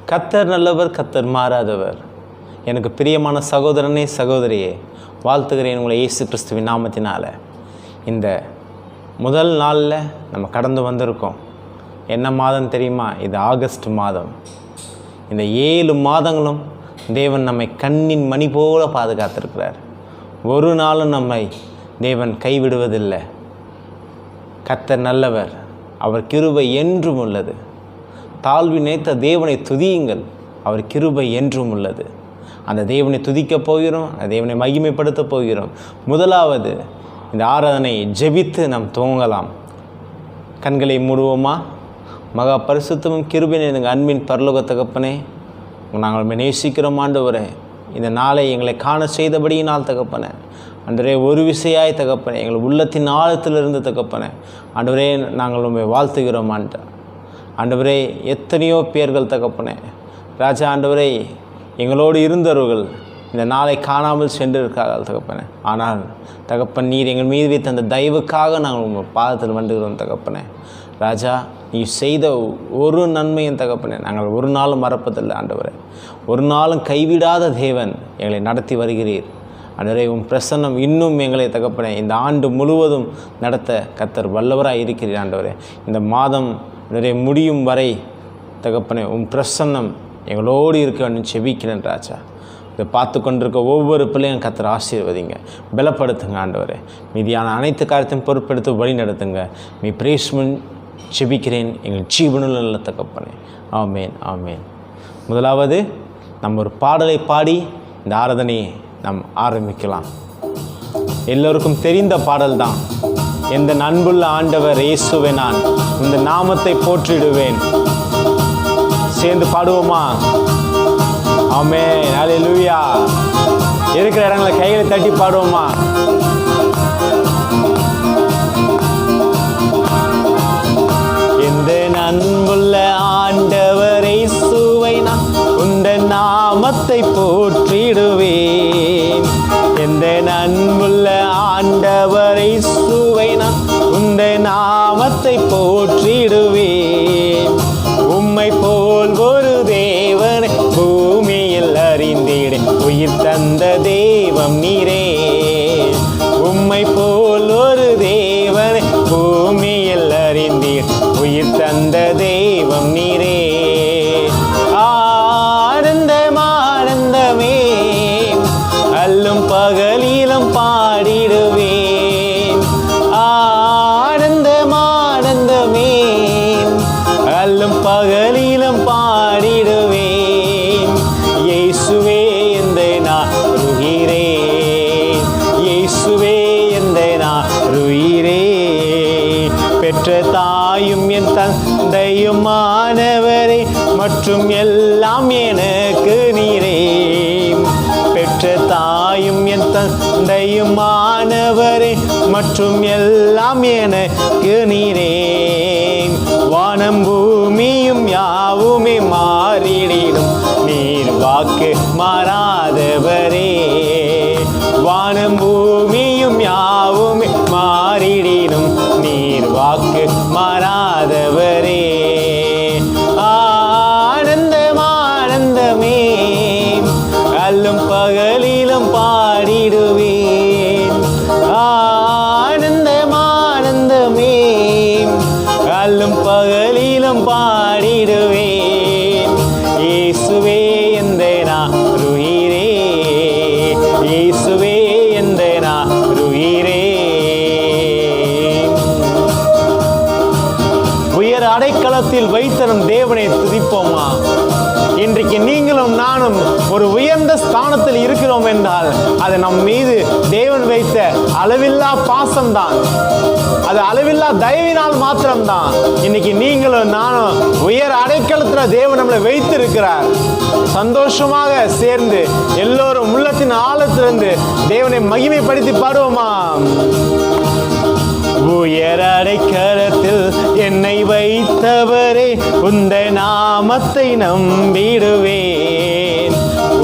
கர்த்தர் நல்லவர், கர்த்தர் மாறாதவர். எனக்கு பிரியமான சகோதரனே சகோதரியே, வாழ்த்துகிறேன் உங்களை இயேசு கிறிஸ்துவின் நாமத்தினால. இந்த முதல் நாளில் நம்ம கடந்து வந்திருக்கோம். என்ன மாதம் தெரியுமா? இது ஆகஸ்ட் மாதம். இந்த 7 மாதங்களும் தேவன் நம்மை கண்ணின் மணி போல பாதுகாத்திருக்கிறார். ஒரு நாளும் நம்மை தேவன் கைவிடுவதில்லை. கர்த்தர் நல்லவர், அவர் கிருபை என்றும் உள்ளது. தாழ்வி நேர்த்த தேவனை துதியுங்கள், அவர் கிருபை என்றும் உள்ளது. அந்த தேவனை துதிக்கப் போகிறோம், அந்த தேவனை மகிமைப்படுத்த போகிறோம். முதலாவது இந்த ஆராதனை ஜெபித்து நாம் துவங்கலாம். கண்களை மூடுவோமா? மகா பரிசுத்தமும் கிருபை நிறைந்த அன்பின் பரலோக தகப்பனே, நாங்கள் நேசிக்கிறோம் ஆண்டவரே. இந்த நாளை எங்களை காண செய்தபடியினால் தகப்பனே, ஆண்டவரே ஒரு விசையாய் தகப்பனே, எங்கள் உள்ளத்தின் ஆழத்திலிருந்து தகப்பனே ஆண்டவரே நாங்கள் உண்மை வாழ்த்துகிறோம். ஆண்டவரே எத்தனையோ பேர்கள் தகப்பனே ராஜா, ஆண்டவரே எங்களோடு இருந்தவர்கள் இந்த நாளை காணாமல் சென்றிருக்கார்கள் தகப்பனே. ஆனால் தகப்பன், நீர் எங்கள் மீது வைத்த அந்த தயவுக்காக நாங்கள் உங்கள் பாதத்தில் வந்துகிறோம் தகப்பனே. ராஜா, நீ செய்த ஒரு நன்மையும் தகப்பனே நாங்கள் ஒரு நாளும் மறப்பதில்லை ஆண்டவரே. ஒரு நாளும் கைவிடாத தேவன் எங்களை நடத்தி வருகிறீர் ஆண்டவரே. உன் பிரசன்னம் இன்னும் எங்களை தகப்பனே இந்த ஆண்டு முழுவதும் நடத்த கர்த்தர் வல்லவராக இருக்கிறீர் ஆண்டவரே. இந்த மாதம் நிறைய முடியும் வரை தகப்பனே உன் பிரசன்னம் எங்களோடு இருக்க வேண்டும் செபிக்கிறேன் ராஜா. இதை பார்த்து கொண்டிருக்க ஒவ்வொரு பிள்ளையும் கர்த்தர் ஆசீர்வதிங்க, பலப்படுத்துங்க ஆண்டவரே. மீதியான அனைத்து காரியத்தையும் பொறுப்பெடுத்து வழி நடத்துங்க. மீ பிரேஸ்மன் செபிக்கிறேன் எங்கள் ஜீவனுள்ள நல்ல தகப்பனே. ஆமேன், ஆமேன். முதலாவது நம்ம ஒரு பாடலை பாடி இந்த ஆராதனையை நாம் ஆரம்பிக்கலாம். எல்லோருக்கும் தெரிந்த பாடல் தான். எந்த அன்புள்ள ஆண்டவர் இயேசுவே, நான் இந்த நாமத்தை போற்றிடுவேன். சேர்ந்து பாடுவோமா? ஆமென், ஹல்லேலூயா. இருக்கிற இடங்களை கைகளை தட்டி பாடுவோமா? எந்த அன்புள்ள ஆண்டவர் இயேசுவை, நான் உந்த நாமத்தை போற்றிடுவேன். எந்த அன்புள்ள ஆண்டவர் இயேசுவை, நான் உந்த நாமத்தை போற்றிடுவேன். உம்மை போல் ஒரு தேவனை பூமியில் அறிந்திட உயிர் தந்த தெய்வம் நீரே. உம்மை போல் ஒரு தேவனை பூமியில் அறிந்திட உயிர் தந்த தெய்வம் நீரே. ஆனந்தம் ஆனந்தமே, அல்லும் பகலிலும் பாடிடுவேன். ஆனந்தம் ஆனந்தமே, அல்லும் பகலிலும் பாடிடுவேன். இயேசுவே எந்த நான் ருகிறேன், இயேசுவே எந்த நான் ருகிறேன். பெற்ற தாயும் என் தந்தையும் மாணவரே, மற்றும் எல்லாம் எனக்கு நீரே. பெற்ற தாயும் என் தந்தையும் மாணவரே, மற்றும் எல்லாம் எனக்கு நீரே. வானம் பூமியும் யாவுமே மாறிடிடும், நீர் வாக்கு மாறாதவரே. வானம் பூமியும் யாவுமே மாறிடிடும், நீர் வாக்கு மாறாதவரே. ஆனந்தம் ஆனந்தமே, அல்லும் பகலிலும் பாடிடுவேன். ஆனந்தம் ஆனந்தமே, அல்லும் பகலிலும் பாடிடுவேன். இயேசுவே எந்த நான் ருகிறேன், இயேசுவே எந்த நான் ருகிறேன். உயர் அடைக்கலத்தில் வைத்தரும் தேவனை துதிப்போமா? இன்றைக்கு நீங்களும் நானும் ஒரு உயர்ந்த ஸ்தானத்தில் இருக்கிறோம் என்றால் அது நம் மீது தேவன் வைத்த அளவில்லா பாசம்தான், அது அளவில்லா தயவினால் மாத்திரம்தான். இன்னைக்கு நீங்களும் நானும் உயர் அடைக்கலத்துல தேவன் நம்மளை வைத்திருக்கிறார். சந்தோஷமாக சேர்ந்து எல்லோரும் உள்ளத்தின் ஆழத்திலிருந்து தேவனை மகிமைப்படுத்தி பாடுவோமா? உயர் அடைக்கலத்தில் என்னை வைத்தவரே, உந்த நாமத்தை நம்பிடுவேன்.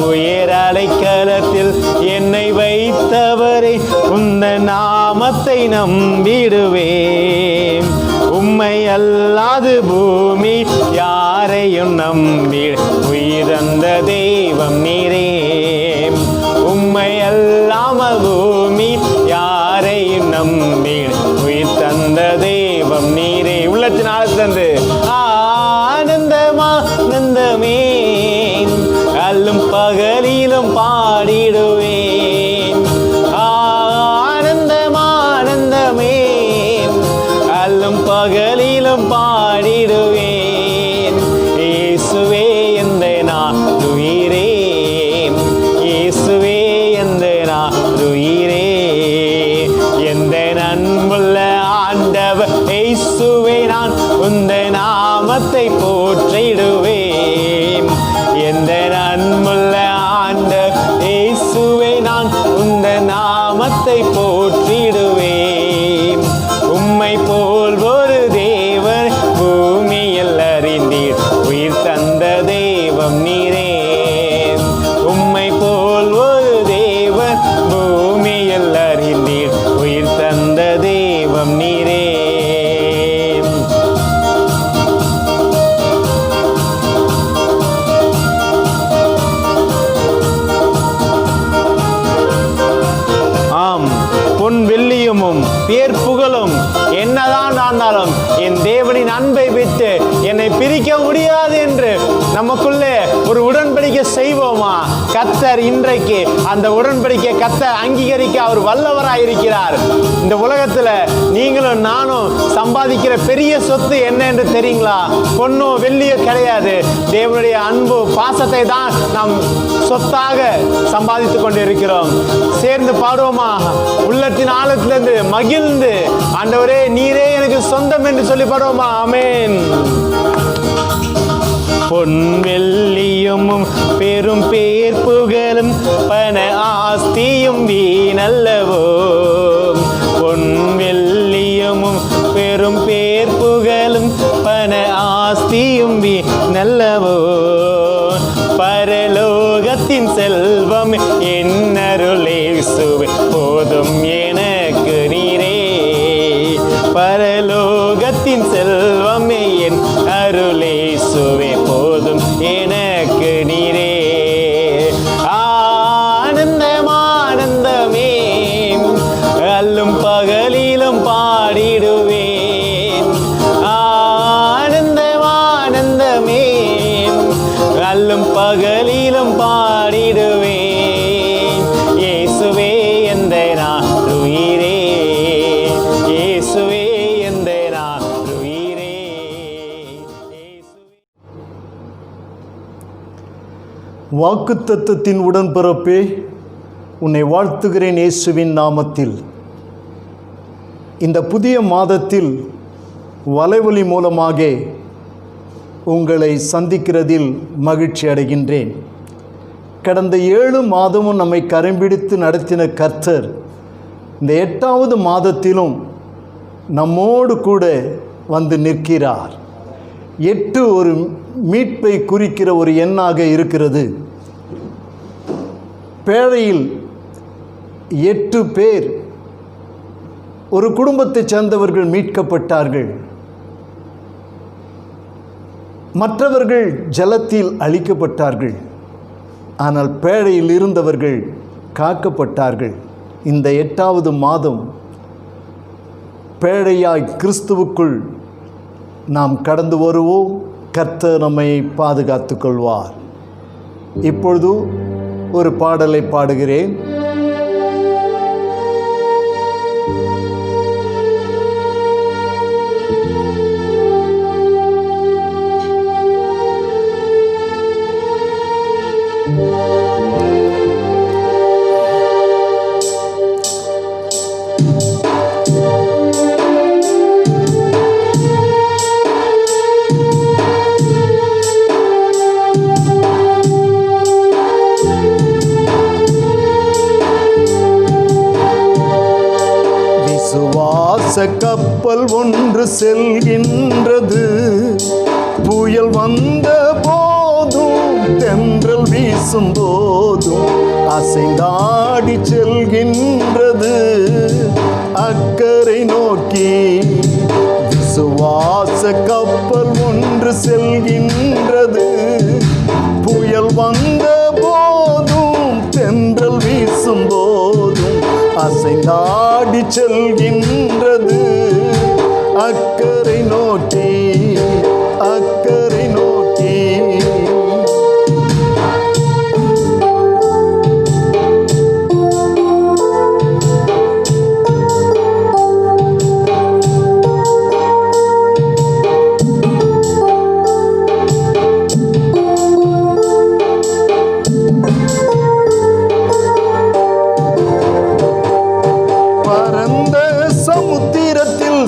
உயர் அடைக்கலத்தில் என்னை வைத்தவரே, உந்த நாமத்தை நம்பிடுவேன். உம்மை அல்லாது பூமி யாரையும் நம்பிட தந்த தெய்வம் நீரே. உம்மை அல்லாமல் பூமி யாரையும் நம்பிட உயிர் தந்த தெய்வம் நீரே. உள்ளத்தின் ஆழ்த்தந்து ஆனந்தமே அல்லும் பகலிலும் பாடிடுவேன். ஆனந்தமே அல்லும் பகலிலும் பாடிடுவேன். இயேசுவே எந்த நாளுயிரே, இயேசுவே எந்த நாளுயிரே, எந்த அன்புள்ள ஆண்டவர் இயேசுவே நான் உந்த நாமத்தை போற்றிடுவேன். எந்த அன்புள்ள ஆண்டவர் இயேசுவே நான் உந்த நாமத்தை போற்றிடுவேன். உம்மை போல் ஒரு தேவன் பூமியில் அறிந்தீர் உயிர் தந்த தெய்வம் நீரே. உம்மை போல் ஒரு தேவன் பூமியில் அறிந்தீர் உயிர் தந்த தெய்வம் நீரே. ஆம், பொன் வெள்ளியமும் பேர் புகழும் என்னதான் ஆனாலும் என் தேவனின் அன்பை விட்டு என்னை பிரிக்க முடியாது என்று நமக்குள்ளே ஒரு உடன்படிக்கை செய்வோமா? கர்த்தர் இன்றைக்கு அந்த உடன்படிக்கை கர்த்தர் அங்கீகரிக்க அவர் வல்லவராய் இருக்கிறார். இந்த உலகத்துல நீங்களும் நானும் சம்பாதிக்கிற பெரிய சொத்து என்ன என்று தெரியுங்களா? பொண்ணோ வெள்ளியோ கிடையாது. தேவனுடைய அன்பு பாசத்தை தான் நாம் சொத்தாக சம்பாதித்துக் கொண்டு இருக்கிறோம். சேர்ந்து பாடுவோமா? உள்ளத்தின் ஆழத்திலிருந்து மகிழ்ந்து ஆண்டவரே நீரே எனக்கு சொந்தம் என்று சொல்லி பாடுவோமா? ஆமென். பொன் வெள்ளியும் பெரும் பேர் புகழும் பண ஆஸ்தியும் வீணல்லவோ. பொன் வெள்ளியும் பெரும் பேர் புகழும் பண ஆஸ்தியும் வீணல்லவோ. பரலோகத்தின் செல்வம் என்னருளே இயேசுவே போதும் எனக்கு நீரே. பரலோகத்தின் செல்வமே என் அருளே இயேசுவே போதும் எனக்கு நீரே. ஆனந்தமே அல்லும் பகலிலும் பாடிடுவேன். ஆனந்தமே அல்லும் பகலிலும் பாடிடுவேன். இயேசுவே எந்த நாளுயிரே, இயேசுவே எந்த நாளுயிரே. வாக்குத்தத்தத்தின் உடன்பிறப்பே, உன்னை வாழ்த்துகிறேன் இயேசுவின் நாமத்தில். இந்த புதிய மாதத்தில் வலைவலி மூலமாக உங்களை சந்திக்கிறதில் மகிழ்ச்சி அடைகின்றேன். கடந்த 7 மாதமும் நம்மை கரம்பிடித்து நடத்தின கர்த்தர் இந்த 8வது மாதத்திலும் நம்மோடு கூட வந்து நிற்கிறார். 8 ஒரு மீட்பை குறிக்கிற ஒரு எண்ணாக இருக்கிறது. பேழையில் 8 பேர் ஒரு குடும்பத்தைச் சேர்ந்தவர்கள் மீட்கப்பட்டார்கள். மற்றவர்கள் ஜலத்தில் அழிக்கப்பட்டார்கள். ஆனால் பேழையில் இருந்தவர்கள் காக்கப்பட்டார்கள். இந்த 8வது மாதம் பேழையாய் கிறிஸ்துவுக்குள் நாம் கடந்து வருவோம். கர்த்தர் நம்மை பாதுகாத்துக் கொள்வார். இப்பொழுது ஒரு பாடலை பாடுகிறேன். கப்பல் ஒன்று செல்கின்றது. புயல் வந்த போதும் தென்றல் வீசும் போதும் அசைந்தாடி செல்கின்றது. அக்கறை நோக்கி விசுவாச கப்பல் ஒன்று செல்கின்றது. புயல் அசைந்தாடி செல்கின்றது. அக்கறை நோக்கி அக்கறை நோக்கி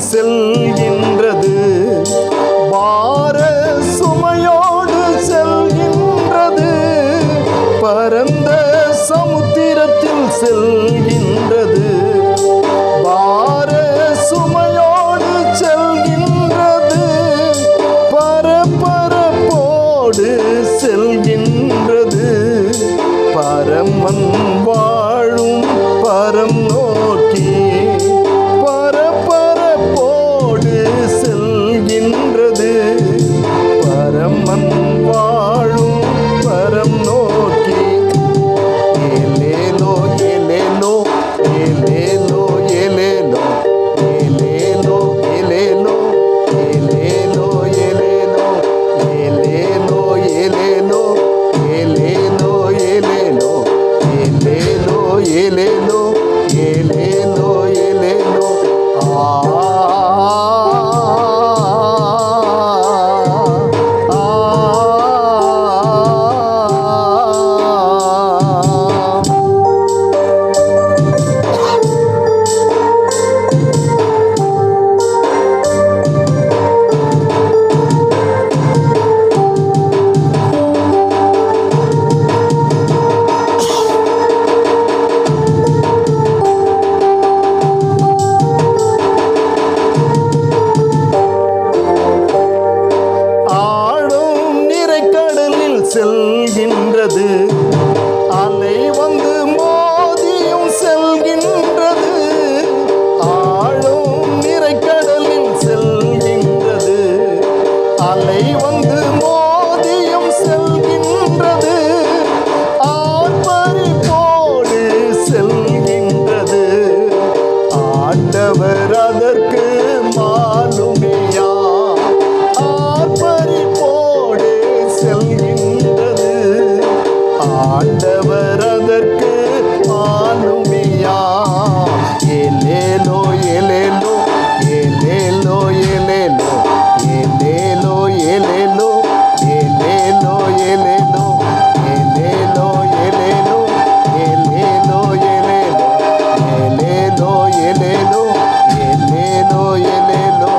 செல்கின்றது. பார சுமையோடு செல்கின்றது. பரந்த சமுத்திரத்தில் செல்கின்றது. பார சுமையோடு செல்கின்றது. பரபரப்போடு செல்கின்றது. பரமன் வாழும் பரம் நோக்கி செல்கின்றது. பரமன் வாழும் பரம் நோக்கி. ஏலேலோ ஏலேலோ ஏலேலோ ஏலேலோ ஏலேலோ ஏலேலோ ஏலேலோ ஏலேலோ ஏலேலோ ஏலேலோ ஏலேலோ ஏலேலோ ஏலேலோ ஏலேலோ ஏலேலோ ஏலேலோ செல்கின்றது. அலை வந்து மோதியும் செல்கின்றது. ஆழம் நிறைக்கடலில் செல்கின்றது. அலை வந்து மோதியும் செல்கின்றது. ஆர்ப்பரிப்போடு செல்கின்றது. ஆண்டவர் அதற்கு மாலுமியா. ஆர்ப்பரிப்போடு செல்கின்றது. ஆண்டவர் அதற்கு மாலுமியா. ஏலேலோ ஏலேலோ ஏலேலோ ஏலேலோ ஏலேலோ ஏலேலோ ஏலேலோ ஏலேலோ ஏலேலோ ஏலேலோ ஏலேலோ ஏலேலோ ஏலேலோ ஏலேலோ ஏலேலோ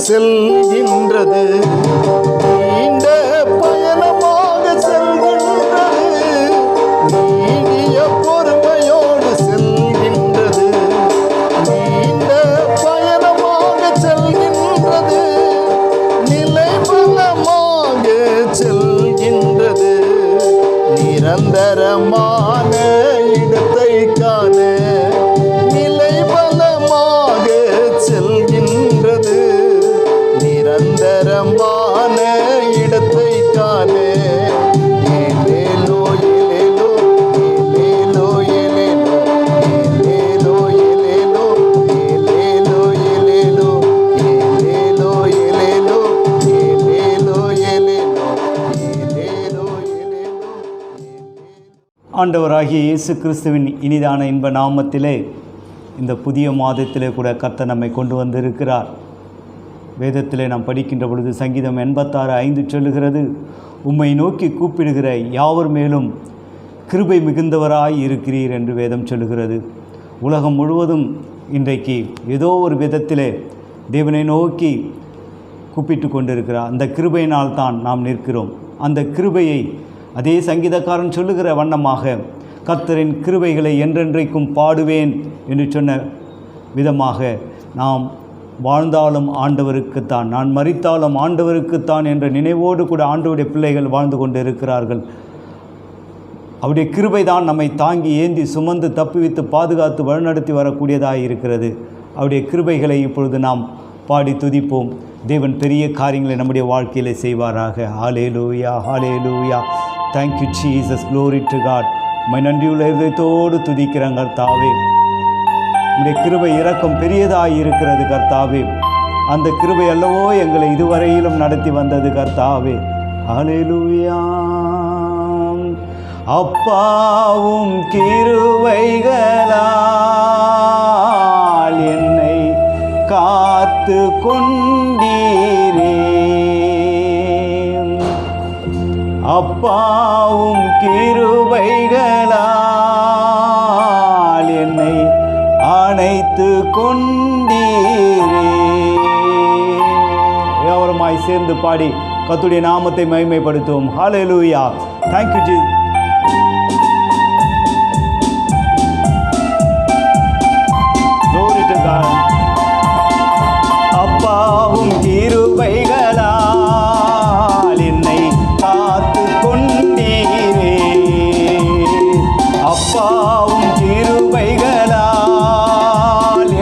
செல்கின்றது. நீண்ட பயணமாக செல்கின்றது. நீடிய பொறுமையோடு செல்கின்றது. நீண்ட பயணமாக செல்கின்றது. நிலைபலமாக செல்கின்றது. நிரந்தரமான இடத்தை காண நிலைபலமாக செல்கின்றது. நிரந்தரமான இடத்தை காண ஏலேலோ ஏலேலோ ஏலேலோ ஏலேலோ ஏலேலோ ஏலேலோ ஏலேலோ ஏலேலோ ஏலேலோ ஏலேலோ ஏலேலோ ஏலேலோ ஏலேலோ ஏலேலோ. ஆண்டவராகிய இயேசு கிறிஸ்துவின் இனிதான இன்ப நாமத்திலே இந்த புதிய மாதத்திலே கூட கர்த்தர் நம்மை கொண்டு வந்திருக்கிறார். வேதத்திலே நாம் படிக்கின்ற பொழுது சங்கீதம் 86:5 சொல்லுகிறது, உம்மை நோக்கி கூப்பிடுகிற யாவர் மேலும் கிருபை மிகுந்தவராய் இருக்கிறீர் என்று வேதம் சொல்லுகிறது. உலகம் முழுவதும் இன்றைக்கு ஏதோ ஒரு விதத்திலே தேவனை நோக்கி கூப்பிட்டு கொண்டிருக்கிறார். அந்த கிருபையினால் தான் நாம் நிற்கிறோம். அந்த கிருபையை அதே சங்கீதக்காரன் சொல்லுகிற வண்ணமாக கர்த்தரின் கிருபைகளை என்றென்றைக்கும் பாடுவேன் என்று சொன்ன விதமாக நாம் வாழ்ந்தாலும் ஆண்டவருக்குத்தான், நான் மரித்தாலும் ஆண்டவருக்குத்தான் என்ற நினைவோடு கூட ஆண்டவருடைய பிள்ளைகள் வாழ்ந்து கொண்டு இருக்கிறார்கள். அவருடைய கிருபை தான் நம்மை தாங்கி ஏந்தி சுமந்து தப்புவித்து பாதுகாத்து வழிநடத்தி வரக்கூடியதாக இருக்கிறது. அவருடைய கிருபைகளை இப்பொழுது நாம் பாடி துதிப்போம். தேவன் பெரிய காரியங்களை நம்முடைய வாழ்க்கையில் செய்வாராக. Hallelujah, hallelujah. Thank you Jesus, glory to God. உம்மை நன்றியுள்ள இதயத்தோடு துதிக்கிறேன் கர்த்தாவே. உம்முடைய கிருபை இரக்கம் பெரியதாய் இருக்கிறது கர்த்தாவே. அந்த கிருபை அல்லவோ எங்களை இதுவரையிலும் நடத்தி வந்தது கர்த்தாவே. ஹல்லேலூயா. அப்பாவும் கிருபைகளால் என்னை காத்து கொண்டீரே. அப்பாவும் கிருபைகளால் என்னை அணைத்து கொண்டீரே. யாவருமாய் சேர்ந்து பாடி கர்த்தருடைய நாமத்தை மகிமைப்படுத்துவோம். ஹல்லேலூயா. Thank you Jesus. Glory to God. அப்பாவும் கிருபைகளால் என்னை காத்து கொண்டீரே. அப்பாவும் கிருபைகளால்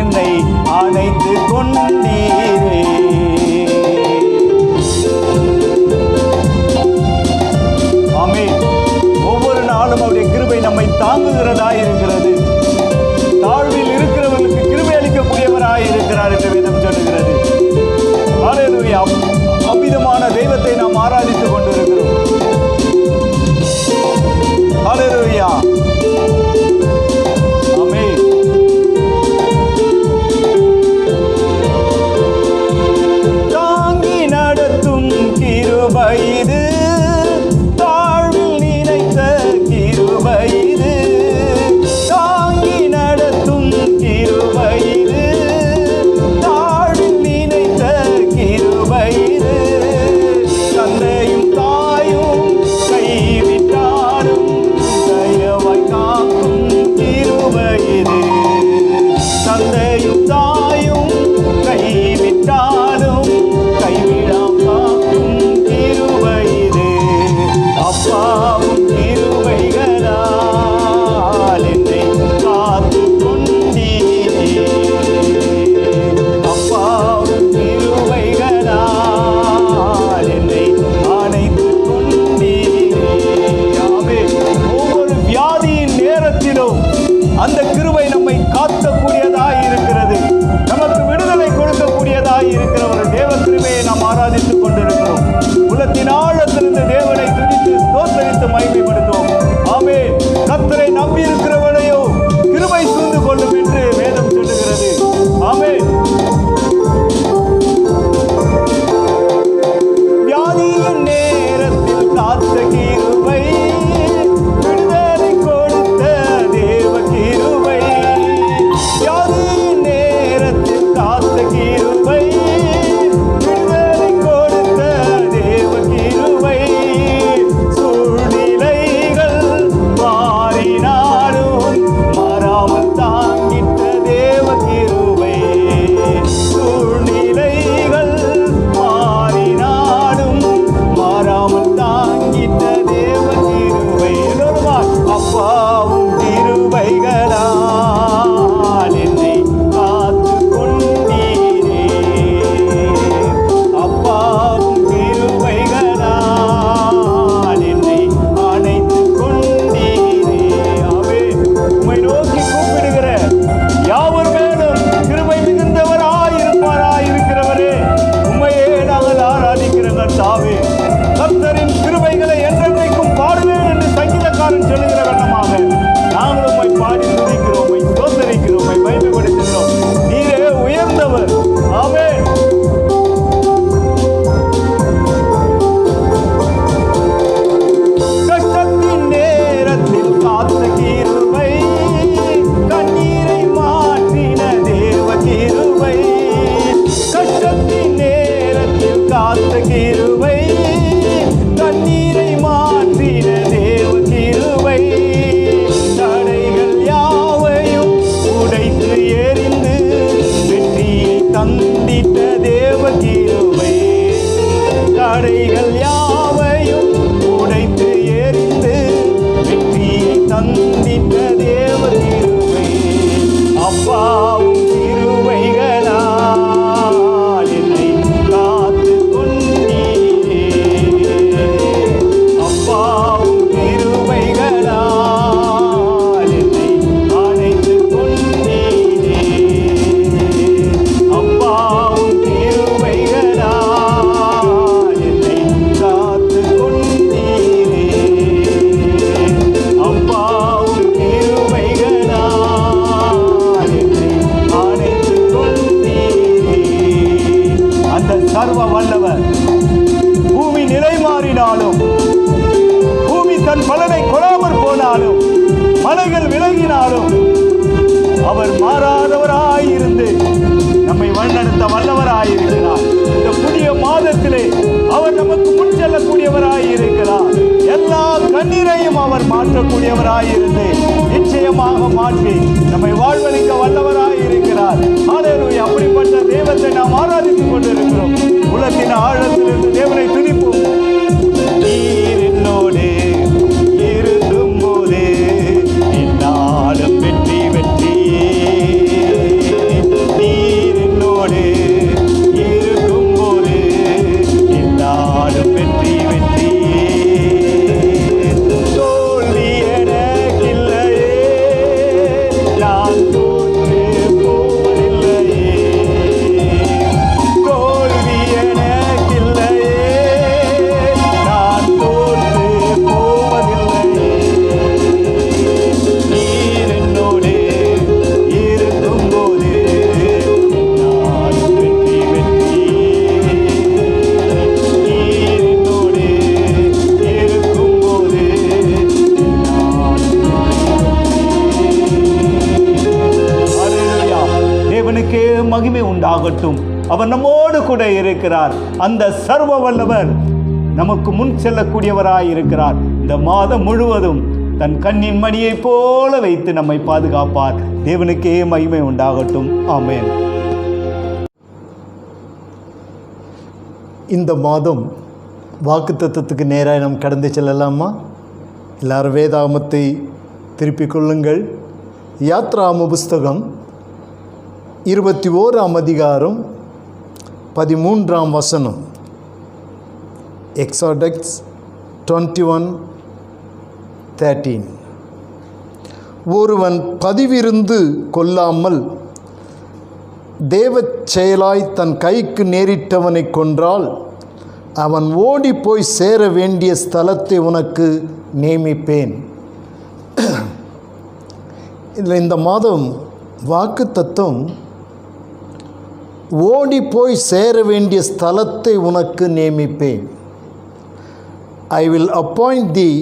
என்னை அணைத்து கொண்டீரே. ஆமென். ஒவ்வொரு நாளும் அவருடைய கிருபை நம்மை தாங்குகிறதா இருக்கிறது. தாழ்வில் இருக்கிறவர்களுக்கு கிருபை அளிக்கக்கூடியவராய் இருக்கிறார் என்று வேதம் சொல்லுகிறது. ஹல்லேலூயா. அவ்விதமான தெய்வத்தை நாம் ஆராதித்துக் கொண்டிருக்கிறோம். ஹல்லேலூயா. ஆமென். தாங்கி நடத்தும் கிருபை இது, தாழ்வில் நினைத்த கிருபை இது. தாங்கி நடத்தும் கிருபை இது, தாழ்வில் நினைத்த கிருபை இது. தந்தையும் தாயும் கைவிட்டாலும் தயவாய் காக்கும் கிருபை இது. தந்தையும் தாயும் கைவிட்டாலும் கைவிடாம் காக்கும் கிருபை இது. அப்பாவும் கிருபைகளால் என்னை காத்து கொண்டீரே. அப்பாவும் கிருபைகளால் என்னை அணைத்து கொண்டீரே. ஆமென். ஒவ்வொரு வியாதியின் நேரத்திலும் அந்த கிருபை நம்மை காக்கக்கூடியதாய் இருக்கிறது. நமக்கு விடுதலை கொடுக்கக்கூடியதாய் இருக்கிற ஒரு தேவ கிருபையை நாம் ஆராதித்துக் கொண்டிருக்கிறோம். உலகத்தின் ஆழத்திலிருந்து தேவனை துதித்து ஸ்தோத்தரித்து மகிமைப்படுத்துவோம். ஆமென். கர்த்தரை நம்பி இருக்கிறவனையோ கிருபை சூழ்ந்து கொள்ளும் என்று வேதம் சொல்லுகிறது. ஆமென். வியாதியின் நேரத்தில் காத்த கிருபை, விடுதலை கொடுத்த தேவ கிருபை. வியாதியின் நேரத்தில் காத்த கிருபை, விடுதலை கொடுத்த தேவ கிருபை. சூழ்நிலைகள் மாறினாலும் மாறாமல் தாங்கிட்ட தேவ கிருபை. சூழ்நிலைகள் மாறினாலும் மாறாமல் தாங்கிட்ட தேவ கிருபை. அப்பாவும் கிருபைகளால் என்னை காத்து கொண்டீரே. அப்பாவும் கிருபைகளால் என்னை அணைத்து கொண்டீரே. ஆமென். உம்மை நோக்கி கூப்பிடுகிற யாவர் மேலும் கிருபை மிகுந்தவராய் இருக்கிறவரே, உம்மையே நாங்கள் ஆராதிக்கிற கர்த்தாவே. கர்த்தரின் கிருபைகளை என்றென்றைக்கும் பாடுவேன் என்று சங்கீதக்காரன் சொல்லுகிற வண்ணமாக நாங்கள் உம்மை பாடி துதிக்கிறோம், உம்மை ஸ்தோத்தரிக்கிறோம், உம்மை மகிமைப்படுத்துகிறோம். நீரே உயர்ந்தவர். ஆமென். சர்வ வல்லவர். பூமி நிலை மாறினாலும், பூமி தன் பலனை கொடாமற் போனாலும், மலைகள் விலகினாலும் அவர் மாறாதவராயிருந்து நம்மை வழிநடத்த வல்லவராயிருக்கிறார். இந்த புதிய மாதத்திலே அவர் நமக்கு முன் செல்லக்கூடியவராயிருக்கிறார். எல்லா கண்ணீரையும் அவர் மாற்றக்கூடியவராயிருந்து நிச்சயமாக மாற்றி நம்மை வாழ்வளிக்க வல்லவராயிருக்கிறார். ஹல்லேலூயா. அப்படிப்பட்ட தெய்வத்தை நாம் ஆராதித்துக் கொண்டிருக்கிறோம். உலகின் ஆழத்திலிருந்து தேவனை துதிப்போம். நீர் என்னோடு இருக்கும் போது என்னாலும் வெற்றி வெற்றியே. நீர் என்னோடு இருக்கும் போது என்னாலும் வெற்றி வெற்றியே. தோல்வி எனக்கில்லையே, நான் தோற்று போவதில்லையே. தோல்வி எனக்கில்லையே, நான் தோற்று போவதில்லையே. நீர் என்னோடு இருக்கும்போது நான் வெற்றி வெற்றியே. நீர் என்னோடு இருக்கும்போது நான் ஹல்லேலூயா. தேவனுக்கே மகிமை உண்டாகட்டும். அவர் நம்மோடு கூட இருக்கிறார். அந்த சர்வ வல்லவர் நமக்கு முன் செல்லக்கூடியவராய் இருக்கிறார். இந்த மாதம் முழுவதும் தன் கண்ணின் மணியைப் போல வைத்து நம்மை பாதுகாப்பார். தேவனுக்கே மகிமை உண்டாகட்டும். ஆமென். இந்த மாதம் வாக்குத்தத்தத்துக்கு நேராக நாம் கடந்து செல்லலாமா? எல்லாரும் வேதாகமத்தை திருப்பிக் கொள்ளுங்கள். யாத்ராம புஸ்தகம் 21ஆம் அதிகாரம் 13ஆம் வசனம். எக்ஸாடெக்ஸ் 21:13. ஒருவன் பதிவிருந்து கொள்ளாமல் தேவச் செயலாய் தன் கைக்கு நேரிட்டவனை கொன்றால் அவன் ஓடி போய் சேர வேண்டிய ஸ்தலத்தை உனக்கு நியமிப்பேன். இதில் இந்த மாதம் வாக்கு தத்துவம் ஓடி போய் சேர வேண்டிய ஸ்தலத்தை உனக்கு நியமிப்பேன். I will appoint thee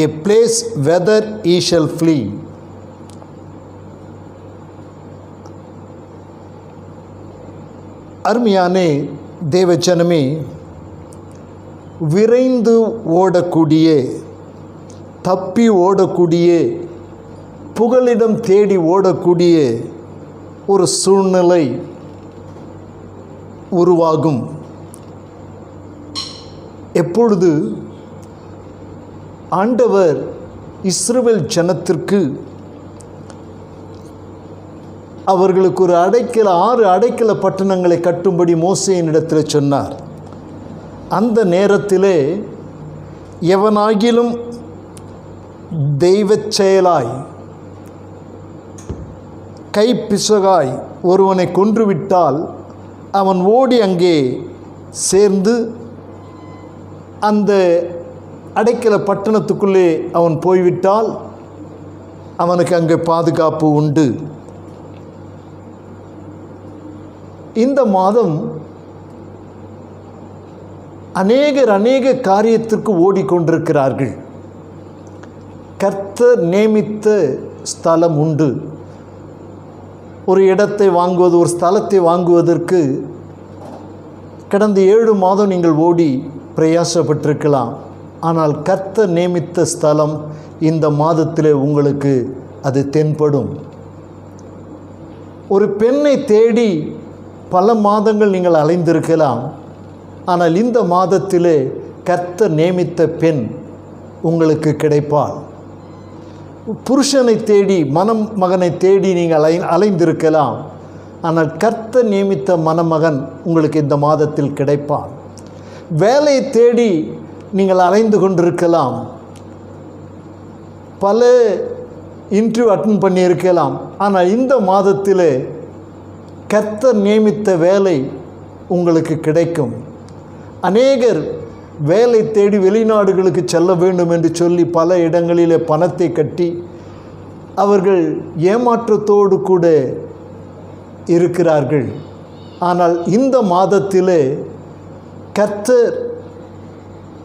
a place whither ye shall flee. அருமையான தேவஜனமே, விரைந்து ஓடக்கூடிய, தப்பி ஓடக்கூடிய, புகலிடம் தேடி ஓடக்கூடிய ஒரு சூழ்நிலை உருவாகும். எப்பொழுது ஆண்டவர் இஸ்ரவேல் ஜனத்திற்கு அவர்களுக்கு ஒரு 6 அடைக்கல பட்டணங்களை கட்டும்படி மோசேயினிடத்தில் சொன்னார். அந்த நேரத்திலே எவனாகிலும் தெய்வச் செயலாய் கைப்பிசகாய் ஒருவனை கொன்றுவிட்டால் அவன் ஓடி அங்கே சேர்ந்து அந்த அடைக்கல பட்டணத்துக்குள்ளே அவன் போய்விட்டால் அவனுக்கு அங்கே பாதுகாப்பு உண்டு. இந்த மாதம் அநேக காரியத்திற்கு ஓடிக்கொண்டிருக்கிறார்கள். கர்த்தர் நியமித்த ஸ்தலம் உண்டு. ஒரு இடத்தை வாங்குவது, ஒரு ஸ்தலத்தை வாங்குவதற்கு கடந்த 7 மாதம் நீங்கள் ஓடி பிரயாசப்பட்டிருக்கலாம். ஆனால் கர்த்தர் நியமித்த ஸ்தலம் இந்த மாதத்திலே உங்களுக்கு அது தென்படும். ஒரு பெண்ணை தேடி பல மாதங்கள் நீங்கள் அலைந்திருக்கலாம். ஆனால் இந்த மாதத்திலே கர்த்தர் நியமித்த பெண் உங்களுக்கு கிடைப்பாள். புருஷனை தேடி, மணமகனை தேடி நீங்கள் அலைந்திருக்கலாம். ஆனால் கர்த்தர் நியமித்த மணமகன் உங்களுக்கு இந்த மாதத்தில் கிடைப்பான். வேலையை தேடி நீங்கள் அலைந்து கொண்டிருக்கலாம். பல இன்டர்வியூ அட்டெண்ட் பண்ணியிருக்கலாம். ஆனால் இந்த மாதத்திலே கர்த்தர் நியமித்த வேலை உங்களுக்கு கிடைக்கும். அநேகர் வேலை தேடி வெளிநாடுகளுக்கு செல்ல வேண்டும் என்று சொல்லி பல இடங்களிலே பணத்தை கட்டி அவர்கள் ஏமாற்றத்தோடு கூட இருக்கிறார்கள். ஆனால் இந்த மாதத்திலே கர்த்தர்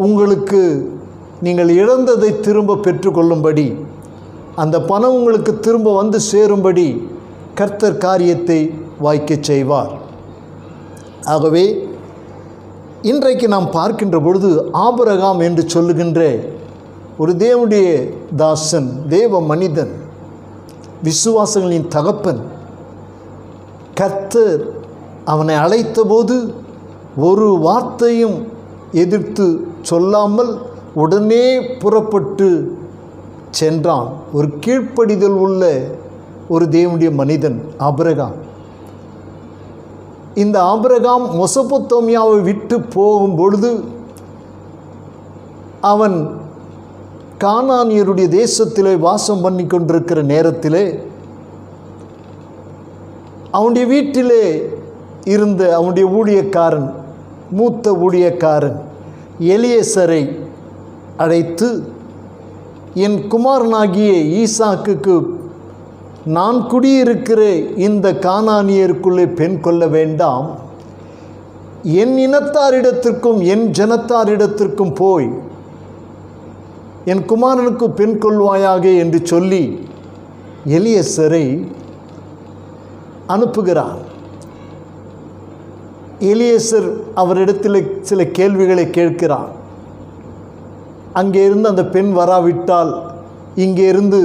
உங்களுக்கு நீங்கள் இழந்ததை திரும்ப பெற்றுக்கொள்ளும்படி, அந்த பணம் உங்களுக்கு திரும்ப வந்து சேரும்படி கர்த்தர் காரியத்தை வாய்க்கச் செய்வார். ஆகவே இன்றைக்கு நாம் பார்க்கின்ற பொழுது ஆபிரகாம் என்று சொல்லுகின்ற ஒரு தேவனுடைய தாசன், தேவ மனிதன், விசுவாசங்களின் தகப்பன், கர்த்தர் அவனை அழைத்தபோது ஒரு வார்த்தையும் எதிர்த்து சொல்லாமல் உடனே புறப்பட்டு சென்றான். ஒரு கீழ்ப்படிதல் உள்ள ஒரு தேவனுடைய மனிதன் ஆபிரகாம். இந்த ஆபிரகாம் மெசொப்பொத்தேமியாவை விட்டு போகும் பொழுது அவன் கானானியருடைய தேசத்திலே வாசம் பண்ணி கொண்டிருக்கிற நேரத்திலே அவனுடைய வீட்டிலே இருந்த அவனுடைய ஊழியக்காரன், மூத்த ஊழியக்காரன் எலியேசரை அழைத்து, என் குமாரனாகிய ஈசாக்குக்கு நான் குடியிருக்கிற இந்த கானானியருக்குள்ளே பெண் கொள்ள வேண்டாம், என் இனத்தாரிடத்திற்கும் என் ஜனத்தாரிடத்திற்கும் போய் என் குமாரனுக்கு பெண் கொள்வாயாக என்று சொல்லி எலியேசரை அனுப்புகிறார். எலியேசர் அவரிடத்தில் சில கேள்விகளை கேட்கிறார். அங்கே இருந்து அந்த பெண் வராவிட்டால் இங்கே இருந்து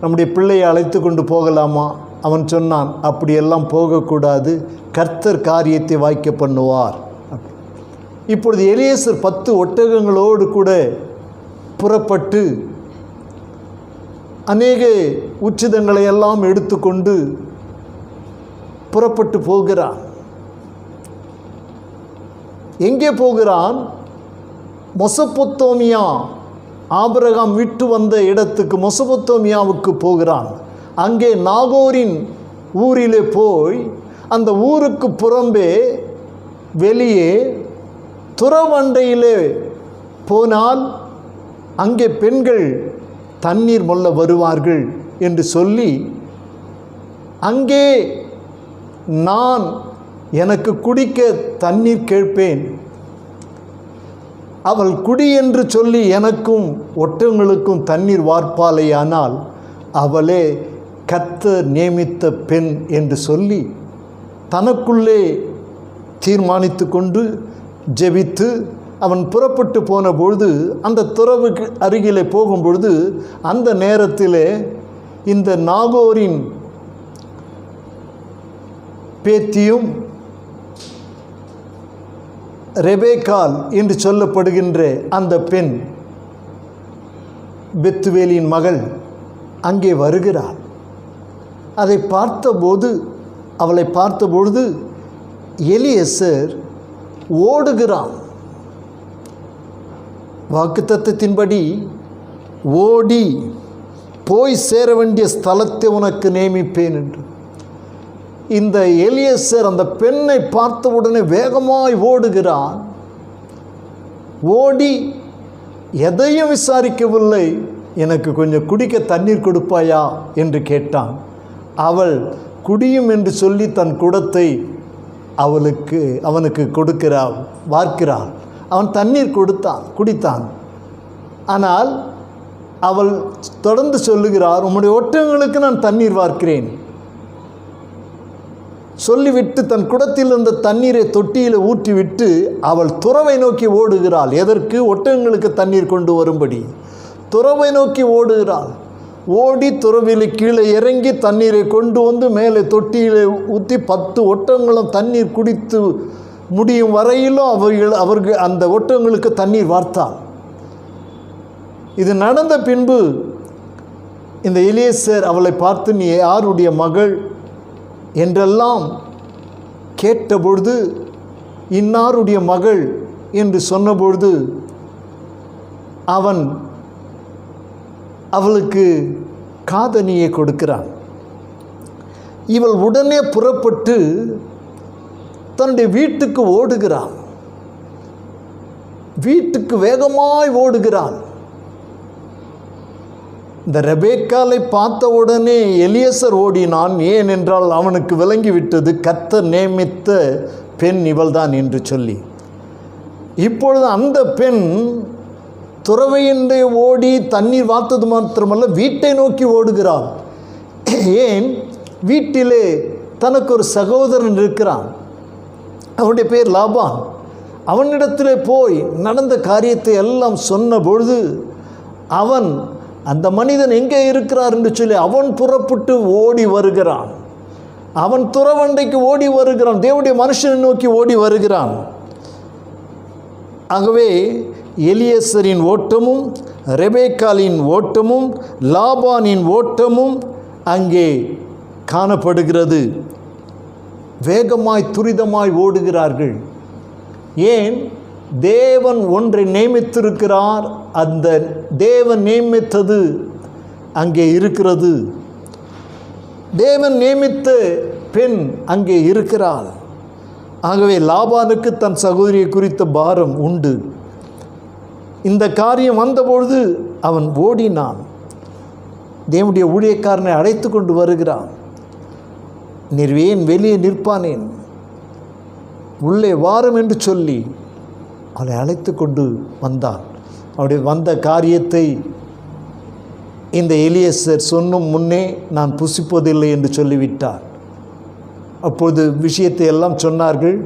நம்முடைய பிள்ளையை அழைத்து கொண்டு போகலாமா? அவன் சொன்னான், அப்படியெல்லாம் போகக்கூடாது, கர்த்தர் காரியத்தை வாய்க்க பண்ணுவார். இப்பொழுது எலியேசர் 10 ஒட்டகங்களோடு கூட புறப்பட்டு அநேக உச்சிதங்களை எல்லாம் எடுத்துக்கொண்டு புறப்பட்டு போகிறான். எங்கே போகிறான்? மெசொப்பொத்தேமியா, ஆபிரகாம் விட்டு வந்த இடத்துக்கு மெசொப்பொத்தேமியாவுக்கு போகிறான். அங்கே நாகோரின் ஊரிலே போய் அந்த ஊருக்கு புறம்பே வெளியே துறவண்டையிலே போனால் அங்கே பெண்கள் தண்ணீர் மொள்ள வருவார்கள் என்று சொல்லி, அங்கே நான் எனக்கு குடிக்க தண்ணீர் கேட்பேன், அவள் குடி என்று சொல்லி எனக்கும் ஒட்டங்களுக்கும் தண்ணீர் வார்ப்பாளையானால் அவளே கர்த்தர் நியமித்த பெண் என்று சொல்லி தனக்குள்ளே தீர்மானித்து கொண்டு ஜெபித்து அவன் புறப்பட்டு போன பொழுது, அந்த துறவுக்கு அருகிலே போகும்பொழுது அந்த நேரத்திலே இந்த நாகோரின் பேத்தியும் ரெபேக்காள் என்று சொல்லப்படுகின்ற அந்த பெண், பெத்துவேலின் மகள், அங்கே வருகிறாள். அதை பார்த்தபோது, அவளை பார்த்தபொழுது எலியேசர் ஓடுகிறான். வாக்குத்தத்தத்தின்படி ஓடி போய் சேர வேண்டிய ஸ்தலத்தை உனக்கு நியமிப்பேன் என்று. இந்த எலியேசர் அந்த பெண்ணை பார்த்தவுடனே வேகமாய் ஓடுகிறான். ஓடி எதையும் விசாரிக்கவில்லை, எனக்கு கொஞ்சம் குடிக்க தண்ணீர் கொடுப்பாயா என்று கேட்டான். அவள் குடியும் என்று சொல்லி தன் குடத்தை அவனுக்கு கொடுக்கிறாள், வார்க்கிறாள். அவன் தண்ணீர் குடித்தான். ஆனால் அவள் தொடர்ந்து சொல்லுகிறார், உம்முடைய ஒட்டகங்களுக்கு நான் தண்ணீர் வார்க்கிறேன் சொல்லிவிட்டு தன் குடத்தில் இருந்த தண்ணீரை தொட்டியில் ஊற்றிவிட்டு அவள் துறவை நோக்கி ஓடுகிறாள். எதற்கு? ஒட்டகங்களுக்கு தண்ணீர் கொண்டு வரும்படி துறவை நோக்கி ஓடுகிறாள். ஓடி துறவிலே கீழே இறங்கி தண்ணீரை கொண்டு வந்து மேலே தொட்டியில் ஊற்றி 10 ஒட்டகங்களும் தண்ணீர் குடித்து முடியும் வரையிலும் அவர்கள் அந்த ஒட்டகங்களுக்கு தண்ணீர் வார்த்தாள். இது நடந்த பின்பு இந்த எலியேசர் அவளை பார்த்து, நீ யாருடைய மகள் என்றெல்லாம் கேட்டபொழுது, இன்னாருடைய மகள் என்று சொன்னபொழுது அவன் அவளுக்கு காதணியை கொடுக்கிறான். இவள் உடனே புறப்பட்டு தன்னுடைய வீட்டுக்கு ஓடுகிறாள். வீட்டுக்கு வேகமாய் ஓடுகிறாள். இந்த ரெபேக்காலை பார்த்தவுடனே எலியேசர் ஓடினான். ஏனென்றால் அவனுக்கு விளங்கிவிட்டது கர்த்தர் நியமித்த பெண் இவள்தான் என்று சொல்லி. இப்பொழுது அந்த பெண் துறவையின்றி ஓடி தண்ணீர் வார்த்தது மாத்திரமல்ல, வீட்டை நோக்கி ஓடுகிறாள். ஏன்? வீட்டிலே தனக்கு ஒரு சகோதரன் இருக்கிறான். அவனுடைய பேர் லாபான். அவனிடத்திலே போய் நடந்த காரியத்தை எல்லாம் சொன்ன பொழுது அவன் அந்த மனிதன் எங்கே இருக்கிறார் என்று சொல்லி அவன் புறப்பட்டு ஓடி வருகிறான். அவன் துறவண்டைக்கு ஓடி வருகிறான். தேவனுடைய மனுஷனை நோக்கி ஓடி வருகிறான். ஆகவே எலியேசரின் ஓட்டமும் ரெபேக்காளின் ஓட்டமும் லாபானின் ஓட்டமும் அங்கே காணப்படுகிறது. வேகமாய் துரிதமாய் ஓடுகிறார்கள். ஏன்? தேவன் ஒன்றை நியமித்திருக்கிறார். அந்த தேவன் நியமித்தது அங்கே இருக்கிறது. தேவன் நியமித்த பெண் அங்கே இருக்கிறாள். ஆகவே லாபானுக்கு தன் சகோதரியை குறித்த பாரம் உண்டு. இந்த காரியம் வந்தபொழுது அவன் ஓடினான். தேவனுடைய ஊழியக்காரனை அழைத்து கொண்டு வருகிறான். நீர் ஏன் வெளியே நிற்பானேன், உள்ளே வாரம் என்று சொல்லி அவளை அழைத்து கொண்டு வந்தான். அவருடைய வந்த காரியத்தை இந்த எலியேசர் சொன்னும் முன்னே நான் புசிப்பதில்லை என்று சொல்லிவிட்டார். அப்போது விஷயத்தை எல்லாம் சொன்னார்கள்.